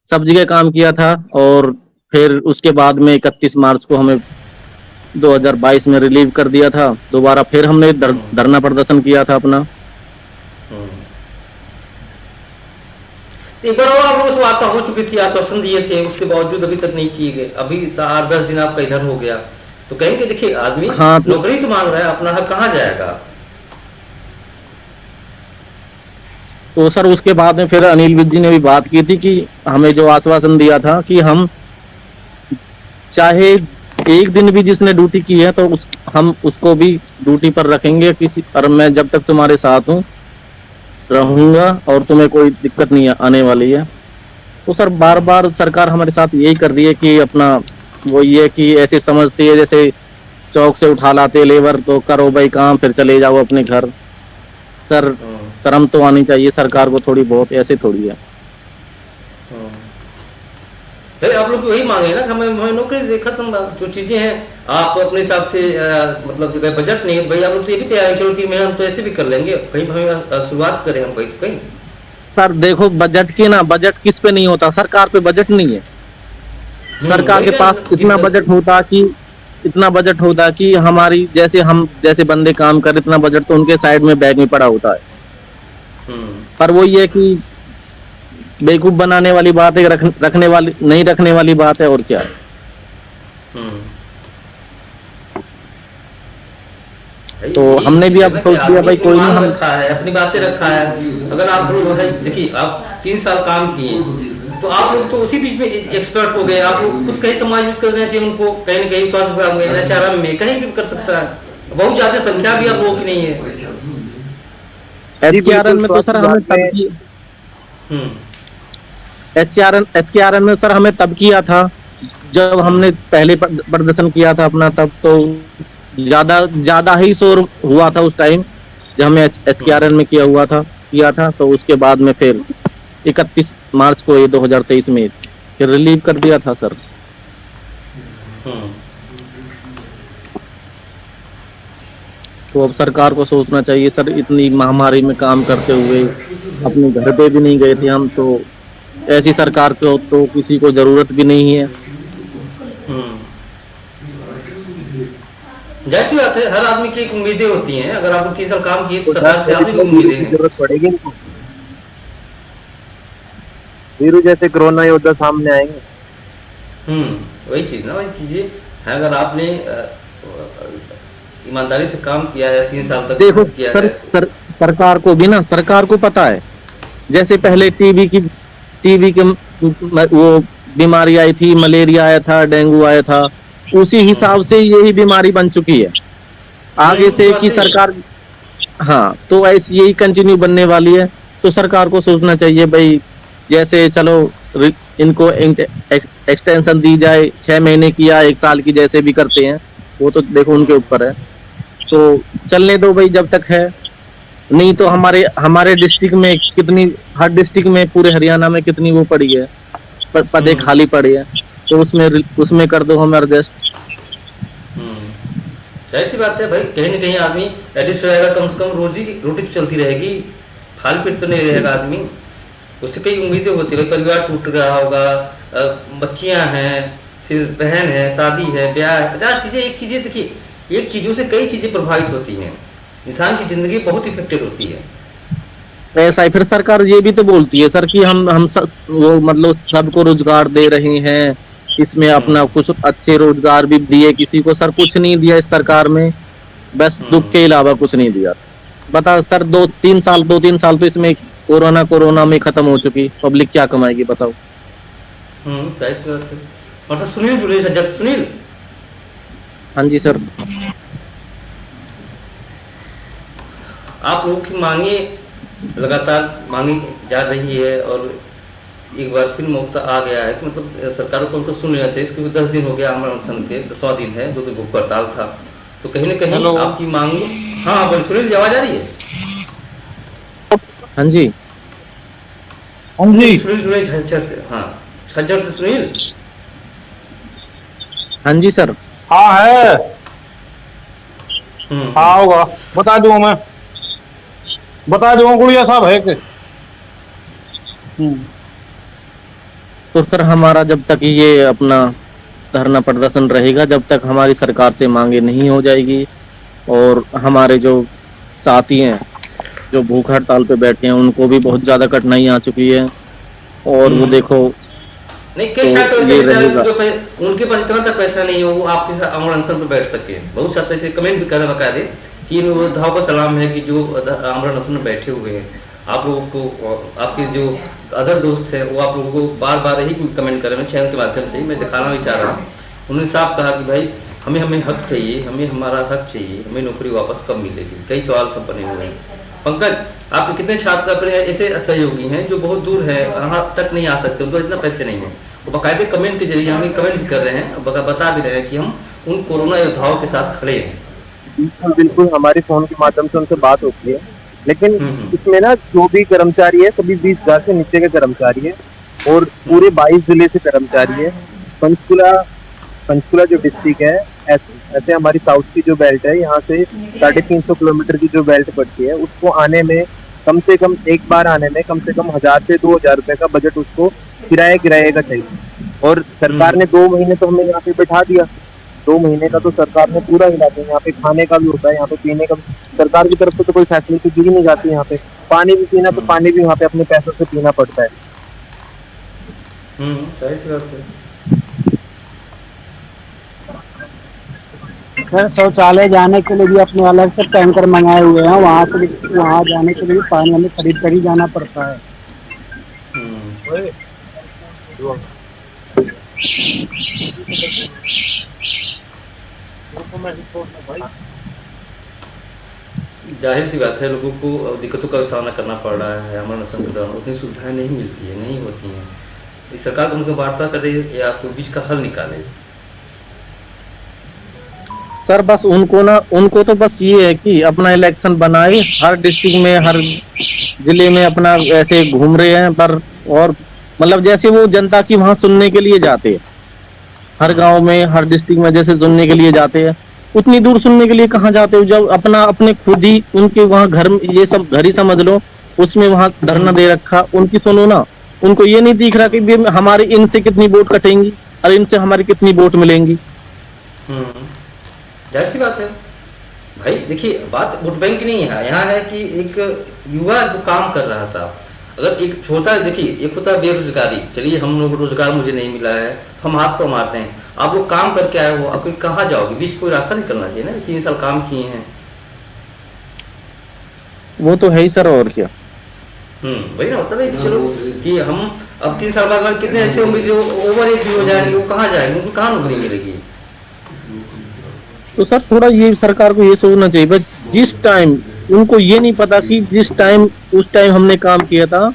सब जगह काम किया था। और फिर उसके बाद में 31 मार्च को हमें 2022 में रिलीव कर दिया था। दोबारा फिर हमने धरना प्रदर्शन किया था अपना। एक बार और आप लोगों से वार्ता हो चुकी थी, आश्वासन दिए थे, उसके बावजूद अभी तक नहीं किए गए। अभी 8-10 दिन आपका इधर हो गया, तो कहेंगे देखिए आदमी नौकरी तो मांग रहा है, अपना हक कहाँ जाएगा? तो सर उसके बाद में फिर अनिल विज जी ने भी बात की थी कि हमें जो आश्वासन दिया था कि हम चाहे एक दिन भी जिसने ड्यूटी की है तो हम उसको भी ड्यूटी पर रखेंगे, और मैं जब तक तुम्हारे साथ हूँ रहूंगा और तुम्हें कोई दिक्कत नहीं आने वाली है। तो सर बार बार सरकार हमारे साथ यही कर रही है कि अपना वो ये कि ऐसे समझती है जैसे चौक से उठा लाते लेबर, तो करो भाई काम, फिर चले जाओ अपने घर। सर शर्म तो आनी चाहिए सरकार को थोड़ी बहुत, ऐसे थोड़ी है। आप लोग वही मांगे ना, हमें नौकरी दे, खत्म जो चीजें हैं। आप अपने हिसाब से मतलब बजट नहीं है भाई, आप लोग तो ये भी तैयार है, चलो 3 महीना हम तो ऐसे भी कर लेंगे, कहीं हमें शुरुआत करें हम कहीं तो कहीं। सर देखो बजट बजट किस पे नहीं होता, सरकार पे बजट नहीं है। सरकार के पास इतना बजट होता कि हमारी जैसे बंदे काम कर, इतना बजट तो उनके साइड में बैग में पड़ा होता है। पर वो ये कि बेवकूफ बनाने वाली बात है, नहीं रखने वाली बात है, और क्या है। तो हमने भी अब सोच लिया भाई कोई नहीं, हम रखा है अपनी बातें रखा है। अगर आप लोग देखिए, आप 3 साल काम किए तो आप लोग तो उसी बीच में एक्सपर्ट हो गए। आप लोग खुद कहीं समाज यूज कर देना चाहिए उनको, कहीं न कहीं स्वास्थ्य विभाग में, एचआरएम में, कहीं भी कर सकता है। बहुत ज्यादा संख्या भी आप लोगों की नहीं है। एचकेआरएन में तो सर हमें एचकेआरएन में सर हमें तब किया था जब हमने पहले प्रदर्शन किया था अपना, तब तो ज्यादा ही शोर हुआ था उस टाइम जब हमें एचकेआरएन में किया था। तो उसके बाद में फिर 31 मार्च को 2023 में फिर रिलीव कर दिया था सर। तो अब सरकार को सोचना चाहिए सर, इतनी महामारी में काम करते हुए अपने घर पे भी नहीं गए थे हम, तो ऐसी सरकार को तो किसी को जरूरत भी नहीं है। जैसी बात है, हर आदमी की एक उम्मीदें होती हैं। अगर आप 3 साल काम किए तो सरकार से आपकी उम्मीदें हैं। जरूरत पड़ेगी इनको, वीरू जैसे कोरोना योद्धा सामने आएंगे। वही चीज ना, वही चीजें है। अगर आपने ईमानदारी से काम किया है, 3 साल तक देखो किया सर, है। सरकार को भी ना, सरकार को पता है जैसे पहले टीबी के वो बीमारी आई थी, मलेरिया आया था, डेंगू आया था, उसी हिसाब से यही बीमारी बन चुकी है आगे से कि सरकार, हाँ, तो ऐसी यही कंटिन्यू बनने वाली है। तो सरकार को सोचना चाहिए भाई, जैसे चलो इनको एक्सटेंशन दी जाए 6 महीने की या 1 साल की, जैसे भी करते हैं, वो तो देखो उनके ऊपर है। तो चलने दो भाई जब तक है, नहीं तो हमारे डिस्ट्रिक्ट में कितनी, हर डिस्ट्रिक्ट में पूरे हरियाणा में कितनी वो पड़ी है, पदे खाली पड़ी है, तो उसमें कर दो हम एडजस्ट। ऐसी बात है भाई, कहीं ना कहीं आदमी एडजस्ट रहेगा, कम से कम रोजी रोटी तो चलती रहेगी, खाली पेट तो नहीं रहेगा आदमी। उससे कई उम्मीदें होती है, परिवार टूट रहा होगा, बच्चियां हैं, फिर बहन है, शादी है, ब्याह है, 50 चीजें। एक चीजों से कई चीजें प्रभावित होती हैं, इंसान की जिंदगी बहुत इफेक्टेड होती है। ऐसा है। फिर सरकार ये भी तो बोलती है सर कि हम वो मतलब सबको रोजगार दे रहे हैं, इसमें अपना कुछ अच्छे रोजगार भी दिए किसी को सर, कुछ नहीं दिया इस सरकार में, बस दुख के अलावा कुछ नहीं दिया। बता सर, 2-3 साल तो इसमें कोरोना में खत्म हो चुकी, पब्लिक क्या कमाएगी बताओ। सही सी बात है। और सर सुनील जुड़े, जज सुनील। हाँ जी सर। आप लोगों की मांगे लगातार मांगी जा रही है और एक बार फिर मौका आ गया है कि मतलब सरकार को उनको सुन लेना चाहिए। इसके 10 दिन हो गया आमरण अनशन के, 10वां दिन है, 2 दिन भूख हड़ताल था, तो कहीं ना कहीं आपकी मांग। हाँ बोल सुनील जी, आवाज आ रही है? हाँ जी सुनील जुड़े झज्जर से। हाँ झज्जर से सुनील। हाँ जी सर। हाँ है। हाँ होगा, बता दूंगा मैं, बता दूंगा गुड़िया साहब है के। तो सर हमारा जब तक ये अपना धरना प्रदर्शन रहेगा, जब तक हमारी सरकार से मांगे नहीं हो जाएगी, और हमारे जो साथी हैं जो भूख हड़ताल पे बैठे हैं उनको भी बहुत ज्यादा कठिनाई आ चुकी है, और वो देखो नहीं कई छात्र ऐसे बेचारे उनके पास इतना तक पैसा नहीं है वो आपके साथ आमरण अनशन पर बैठ सके। बहुत छात्र ऐसे कमेंट भी कर रहे बकायदे कि इन योद्धाओं का सलाम है कि जो आमरण अनशन में बैठे हुए हैं। आप लोगों को, आपके जो अदर दोस्त हैं वो आप लोगों को बार बार यही कमेंट कर रहे हैं, चैनल के माध्यम से ही मैं दिखाना भी चाह रहा हूँ। उन्होंने साफ कहा कि भाई हमें हक चाहिए, हमें हमारा हक चाहिए, हमें नौकरी वापस कब मिलेगी। कई सवाल सब बने हुए हैं। पंकज, आपके कितने छात्र अपने ऐसे सहयोगी हैं जो बहुत दूर है, यहाँ तक नहीं आ सकते, उनको इतना पैसे नहीं है, वो बाकायदे कमेंट के जरिए हमें कमेंट भी कर रहे हैं, बता भी रहे हैं कि हम उन कोरोना योद्धाओं के साथ खड़े हैं। बिल्कुल हमारे फोन के माध्यम से उनसे बात होती है, लेकिन इसमें ना जो भी कर्मचारी है सभी 20,000 से नीचे के कर्मचारी है और पूरे 22 जिले से कर्मचारी है। पंचकुला जो डिस्ट्रिक्ट है, ऐसे हमारी साउथ की जो बेल्ट है, यहाँ से 350 किलोमीटर की जो बेल्ट पड़ती है, उसको आने में कम से कम एक बार आने में कम से कम 1,000 से 2,000 रुपए का बजट उसको किराए का चाहिए। और सरकार ने 2 महीने तो हमें यहाँ पे बैठा दिया, 2 महीने का तो सरकार ने पूरा हिला दिया। यहाँ पे खाने का भी होता है, यहाँ पे पीने का भी सरकार की तरफ से तो कोई फैसिलिटी दी नहीं जाती। यहाँ पे पानी भी पीना, तो पानी भी यहाँ पे अपने पैसों से पीना पड़ता है। सही सी बात है। सर शौचालय जाने के लिए भी अपने अलग से टैंकर मंगाए हुए हैं, वहाँ से वहाँ जाने के लिए पानी हमें खरीद कर ही जाना पड़ता है। जाहिर सी बात है, लोगों को दिक्कतों का सामना करना पड़ रहा है। आमरण अनशन के दौरान उतनी सुविधाएं नहीं मिलती है, नहीं होती हैं। सरकार को उनको वार्ता करे या कोई बीच का हल निकाले। सर बस उनको तो बस ये है कि अपना इलेक्शन बनाए, हर डिस्ट्रिक्ट में हर जिले में अपना ऐसे घूम रहे हैं, पर और मतलब जैसे वो जनता की वहां सुनने के लिए जाते हैं, हर गांव में हर डिस्ट्रिक्ट में जैसे सुनने के लिए जाते हैं, उतनी दूर सुनने के लिए कहाँ जाते हो जब अपने खुद ही उनके वहां घर, ये सब घर ही समझ लो, उसमें वहां धरना दे रखा, उनकी सुनो ना। उनको ये नहीं दिख रहा कि हमारे इनसे कितनी वोट कटेंगी और इनसे हमारी कितनी वोट मिलेंगी। जाहिर सी बात है भाई। देखिए बात वोट बैंक की नहीं है, यहाँ है कि एक युवा जो काम कर रहा था, अगर एक छोटा, देखिए एक होता है बेरोजगारी, चलिए हम लोग रोजगार मुझे नहीं मिला है तो हम हाथ तो मारते हैं। आप लोग काम करके आए हो, अब कहाँ जाओगे, बीच कोई रास्ता निकलना चाहिए ना। 3 साल काम किए हैं, वो तो है ही सर, और क्या। वही ना होता है कि चलो कि हम अब 3 साल बाद कितने ऐसे होंगे जो ओवर एज भी हो जाएंगे, वो कहाँ जाएंगे, उनको कहाँ नौकरी मिलेगी। तो सर थोड़ा ये सरकार को ये सोचना चाहिए, बस जिस टाइम उनको ये नहीं पता कि उस टाइम हमने काम किया था,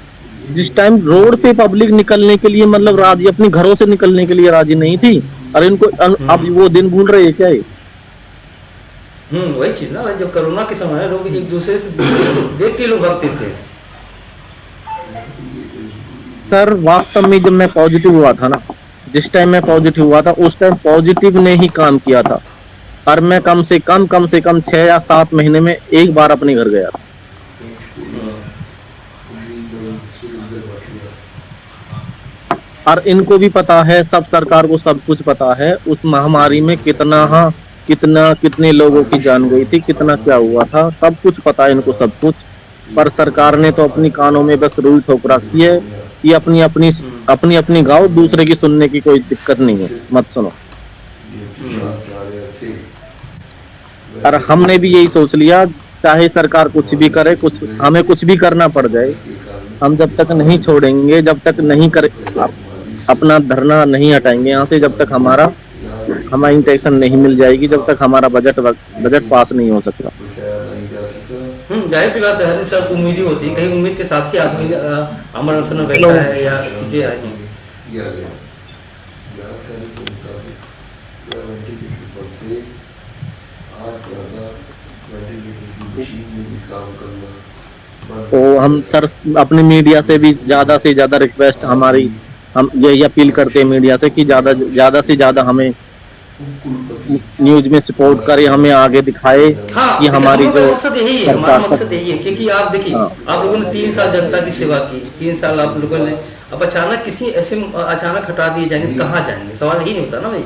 जिस टाइम रोड पे पब्लिक निकलने के लिए मतलब राजी, अपने घरों से निकलने के लिए राजी नहीं थी, और इनको अब वो दिन भूल रहे हैं क्या ये। वही चीज ना, जब कोरोना के समय लोग एक दूसरे से देख के लोग भागते थे। सर वास्तव में जब मैं पॉजिटिव हुआ था ना, जिस टाइम मैं पॉजिटिव हुआ था उस टाइम पॉजिटिव ने ही काम किया था, और मैं कम से कम 6 या 7 महीने में एक बार अपने घर गया था। और इनको भी पता है, सब सरकार को सब कुछ पता है, उस महामारी में कितने लोगों की जान गई थी, कितना क्या हुआ था, सब कुछ पता है इनको, सब कुछ। पर सरकार ने तो अपनी कानों में बस रुई ठोक रखी है कि अपनी अपनी गाओ, दूसरे की सुनने की कोई दिक्कत नहीं है, मत सुनो। और हमने भी यही सोच लिया, चाहे सरकार कुछ भी करे, हमें कुछ भी करना पड़ जाए, हम जब तक नहीं छोड़ेंगे, जब तक नहीं करे अपना धरना नहीं हटाएंगे यहाँ से, जब तक हमारी इंटेंशन नहीं मिल जाएगी, जब तक हमारा बजट पास नहीं हो सकता। जाहिर सी बात है, हर इंसान को उम्मीद ही होती है, कहीं उम्मीद के साथ ही आदमी अमर अनशन में बैठा है या चीजें आई हैं। तो हम सर अपने मीडिया से भी ज्यादा से ज्यादा रिक्वेस्ट हम यही अपील करते हैं मीडिया से कि ज्यादा से ज्यादा हमें न्यूज में सपोर्ट करे, हमें आगे दिखाए कि हमारी जो मकसद यही है, हमारा मकसद यही है। क्योंकि आप देखिए, आप लोगों ने 3 साल जनता की सेवा की, 3 साल आप लोगों ने, अब अचानक अचानक हटा दिए जाएंगे तो कहाँ जाएंगे? सवाल यही नहीं होता ना भाई।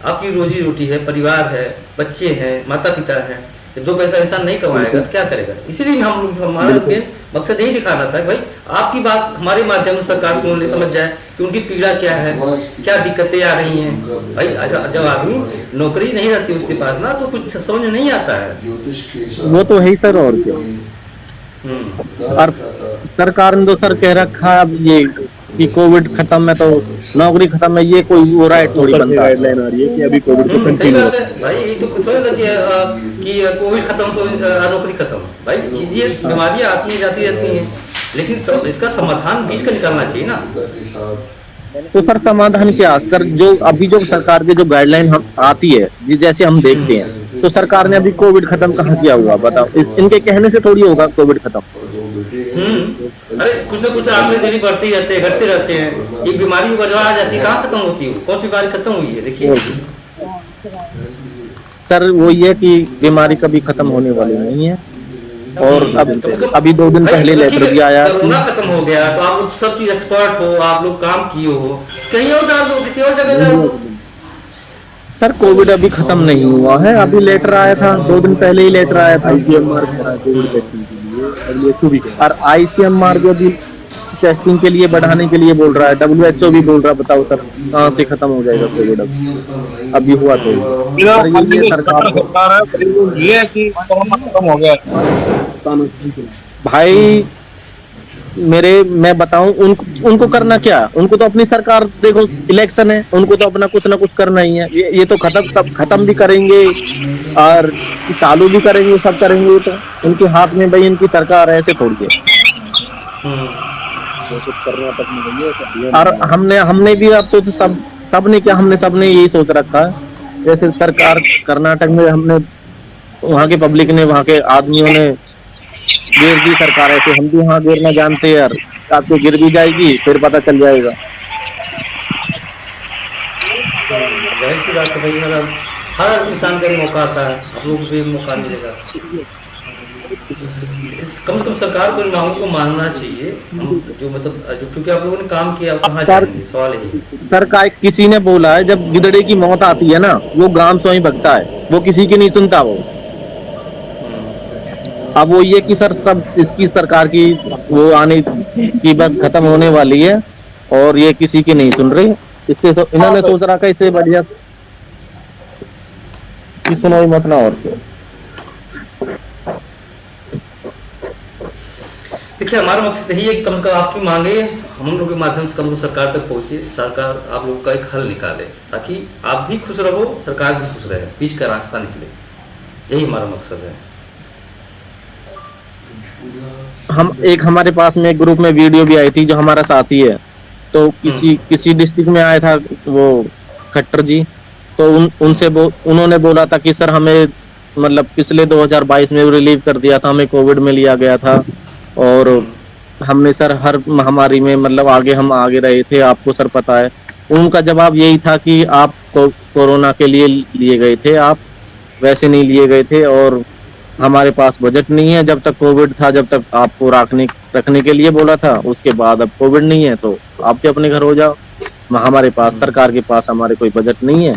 आपकी रोजी रोटी है, परिवार है, बच्चे हैं, माता पिता हैं, 2 पैसा इंसान नहीं कमाएगा तो क्या करेगा? इसीलिए हम लोग, हमारा मकसद यही दिखाना था भाई आपकी बात हमारे माध्यम से सरकार सुन समझ जाए कि उनकी पीड़ा क्या है, क्या दिक्कतें आ रही हैं। भाई जब आदमी नौकरी नहीं रहती उसके पास ना, तो कुछ समझ नहीं आता है। वो तो है ही सर, और क्या। और सरकार ने तो सर कह रखा अब ये कि कोविड खत्म है तो नौकरी खत्म है, ये कोई वो राइट थोड़ी बनता है, गाइडलाइन आ रही है कि अभी कोविड को कंटिन्यू है। भाई ये तो थोड़ी लग गया कि कोविड खत्म तो नौकरी खत्म। भाई चीजें बीमारियां आती जाती रहती हैं, लेकिन इसका समाधान बीच का निकालना चाहिए ना। तो सर समाधान क्या सर? जो अभी जो सरकार की जो गाइडलाइन हम आती है, जैसे हम देखते हैं, तो सरकार ने अभी कोविड खत्म कहाँ किया हुआ बताओ? इनके कहने से थोड़ी होगा कोविड खत्म। अरे कुछ ना कुछ आंकड़े डेली बढ़ते रहते हैं, घटते रहते हैं। ये बीमारी बढ़ आ जाती है, कहाँ खत्म होती है? कौन सी बीमारी खत्म हुई है? देखिए सर, वो ये कि बीमारी कभी खत्म होने वाली नहीं है। और अभी 2 दिन पहले लेटर भी आया, कोरोना खत्म हो गया तो आप लोग सब चीज एक्सपर्ट हो, आप लोग काम किए हो, कहीं और डाल दो, किसी और जगह डाल दो। सर कोविड अभी खत्म नहीं हुआ है, अभी लेटर आया था, 2 दिन पहले ही लेटर आया था और ICMR जो भी टेस्टिंग के लिए बढ़ाने के लिए बोल रहा है, WHO भी बोल रहा है। बताओ सर कहाँ से खत्म हो जाएगा कोविड? अभी हुआ तो ये सरकार ये कि खत्म हो गया भाई। मैं बताऊं उनको करना क्या? उनको तो अपनी सरकार, देखो इलेक्शन है, उनको तो अपना कुछ ना कुछ करना ही है। ये तो खत्म भी करेंगे और चालू भी करेंगे, सब करेंगे। तो उनके हाथ में भाई इनकी सरकार है, ऐसे थोड़ी है। और हमने भी अब तो सबने क्या, सबने यही सोच रखा है। जैसे सरकार कर्नाटक में हमने वहाँ के पब्लिक ने, वहाँ के आदमियों ने गिर दी सरकार, ऐसे हम भी वहाँ गिरना जानते हैं यार। आपको गिर भी जाएगी, फिर पता चल जाएगा। जाहिर सी बात है भाई, हर इंसान का मौका आता है, आप लोगों को भी मौका मिलेगा। कम से कम सरकार को इन मांगों को मानना चाहिए, जो मतलब क्योंकि आप लोगों ने काम किया, कहाँ जाएंगे? सवाल यही। सर का किसी ने बोला है, जब गिदड़े की मौत आती है ना, वो गांव से ही भगता है, वो किसी की नहीं सुनता वो। अब वो ये कि सर सब इसकी सरकार की वो आने की बस खत्म होने वाली है और ये किसी की नहीं सुन रही। इससे तो इन्होंने सोच रखा इससे बढ़िया कि सुनो ही मत ना। और देखिए हमारा मकसद यही है कि कम से कम आपकी मांगे हम लोग के माध्यम से कम सरकार तक पहुंचे, सरकार आप लोग का एक हल निकाले, ताकि आप भी खुश रहो, सरकार भी खुश रहे, बीच का रास्ता निकले। यही हमारा मकसद है। हमारे पास में एक ग्रुप में वीडियो भी आई थी, जो हमारा साथी है, तो किसी डिस्ट्रिक्ट में आया था वो खट्टर जी, तो उन्होंने बोला था कि सर हमें मतलब पिछले 2022 में रिलीव कर दिया था, हमें कोविड में लिया गया था और हमने सर हर महामारी में मतलब हम आगे रहे थे, आपको सर पता है। उनका जवाब यही था कि आप कोरोना के लिए लिए गए थे, आप वैसे नहीं लिए गए थे और हमारे पास बजट नहीं है। जब तक कोविड था, जब तक आपको रखने के लिए बोला था, उसके बाद अब कोविड नहीं है तो आप भी अपने घर हो जाओ, हमारे पास सरकार के पास हमारे कोई बजट नहीं है।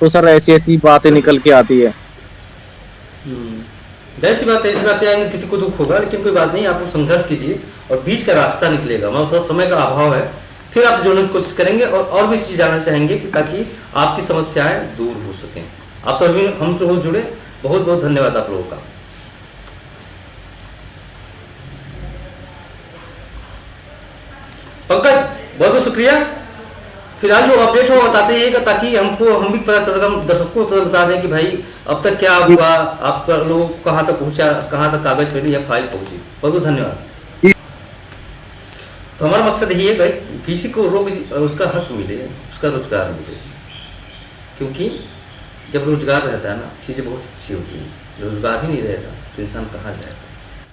तो सर ऐसी बातें निकल के आती है। ऐसी बात आएंगे, किसी को दुख होगा, लेकिन कोई बात नहीं, आप लोग संघर्ष कीजिए और बीच का रास्ता निकलेगा। हमारा थोड़ा समय का अभाव है, फिर आप जोड़ने की कोशिश करेंगे और भी चीज़ जानना चाहेंगे कि ताकि आपकी समस्याएं दूर हो सकें। आप सभी हम लोग जुड़े, बहुत बहुत धन्यवाद आप लोगों का। पंकज बहुत बहुत शुक्रिया। फिलहाल जो अपडेट हो बताते रहिएगा ताकि हम भी पता चल, दर्शकों को बता दें कि भाई अब तक क्या हुआ, आप लोगों को कहाँ तक पहुँचा, कहाँ तक कागज पेटी या फाइल पहुँची। बहुत बहुत धन्यवाद। तो हमारा मकसद यही है भाई, किसी को उसका हक मिले, उसका रोजगार मिले, क्योंकि जब रोजगार रहता है ना, चीज़ें बहुत अच्छी होती हैं। रोजगार ही नहीं रहेगा तो इंसान कहाँ जाएगा।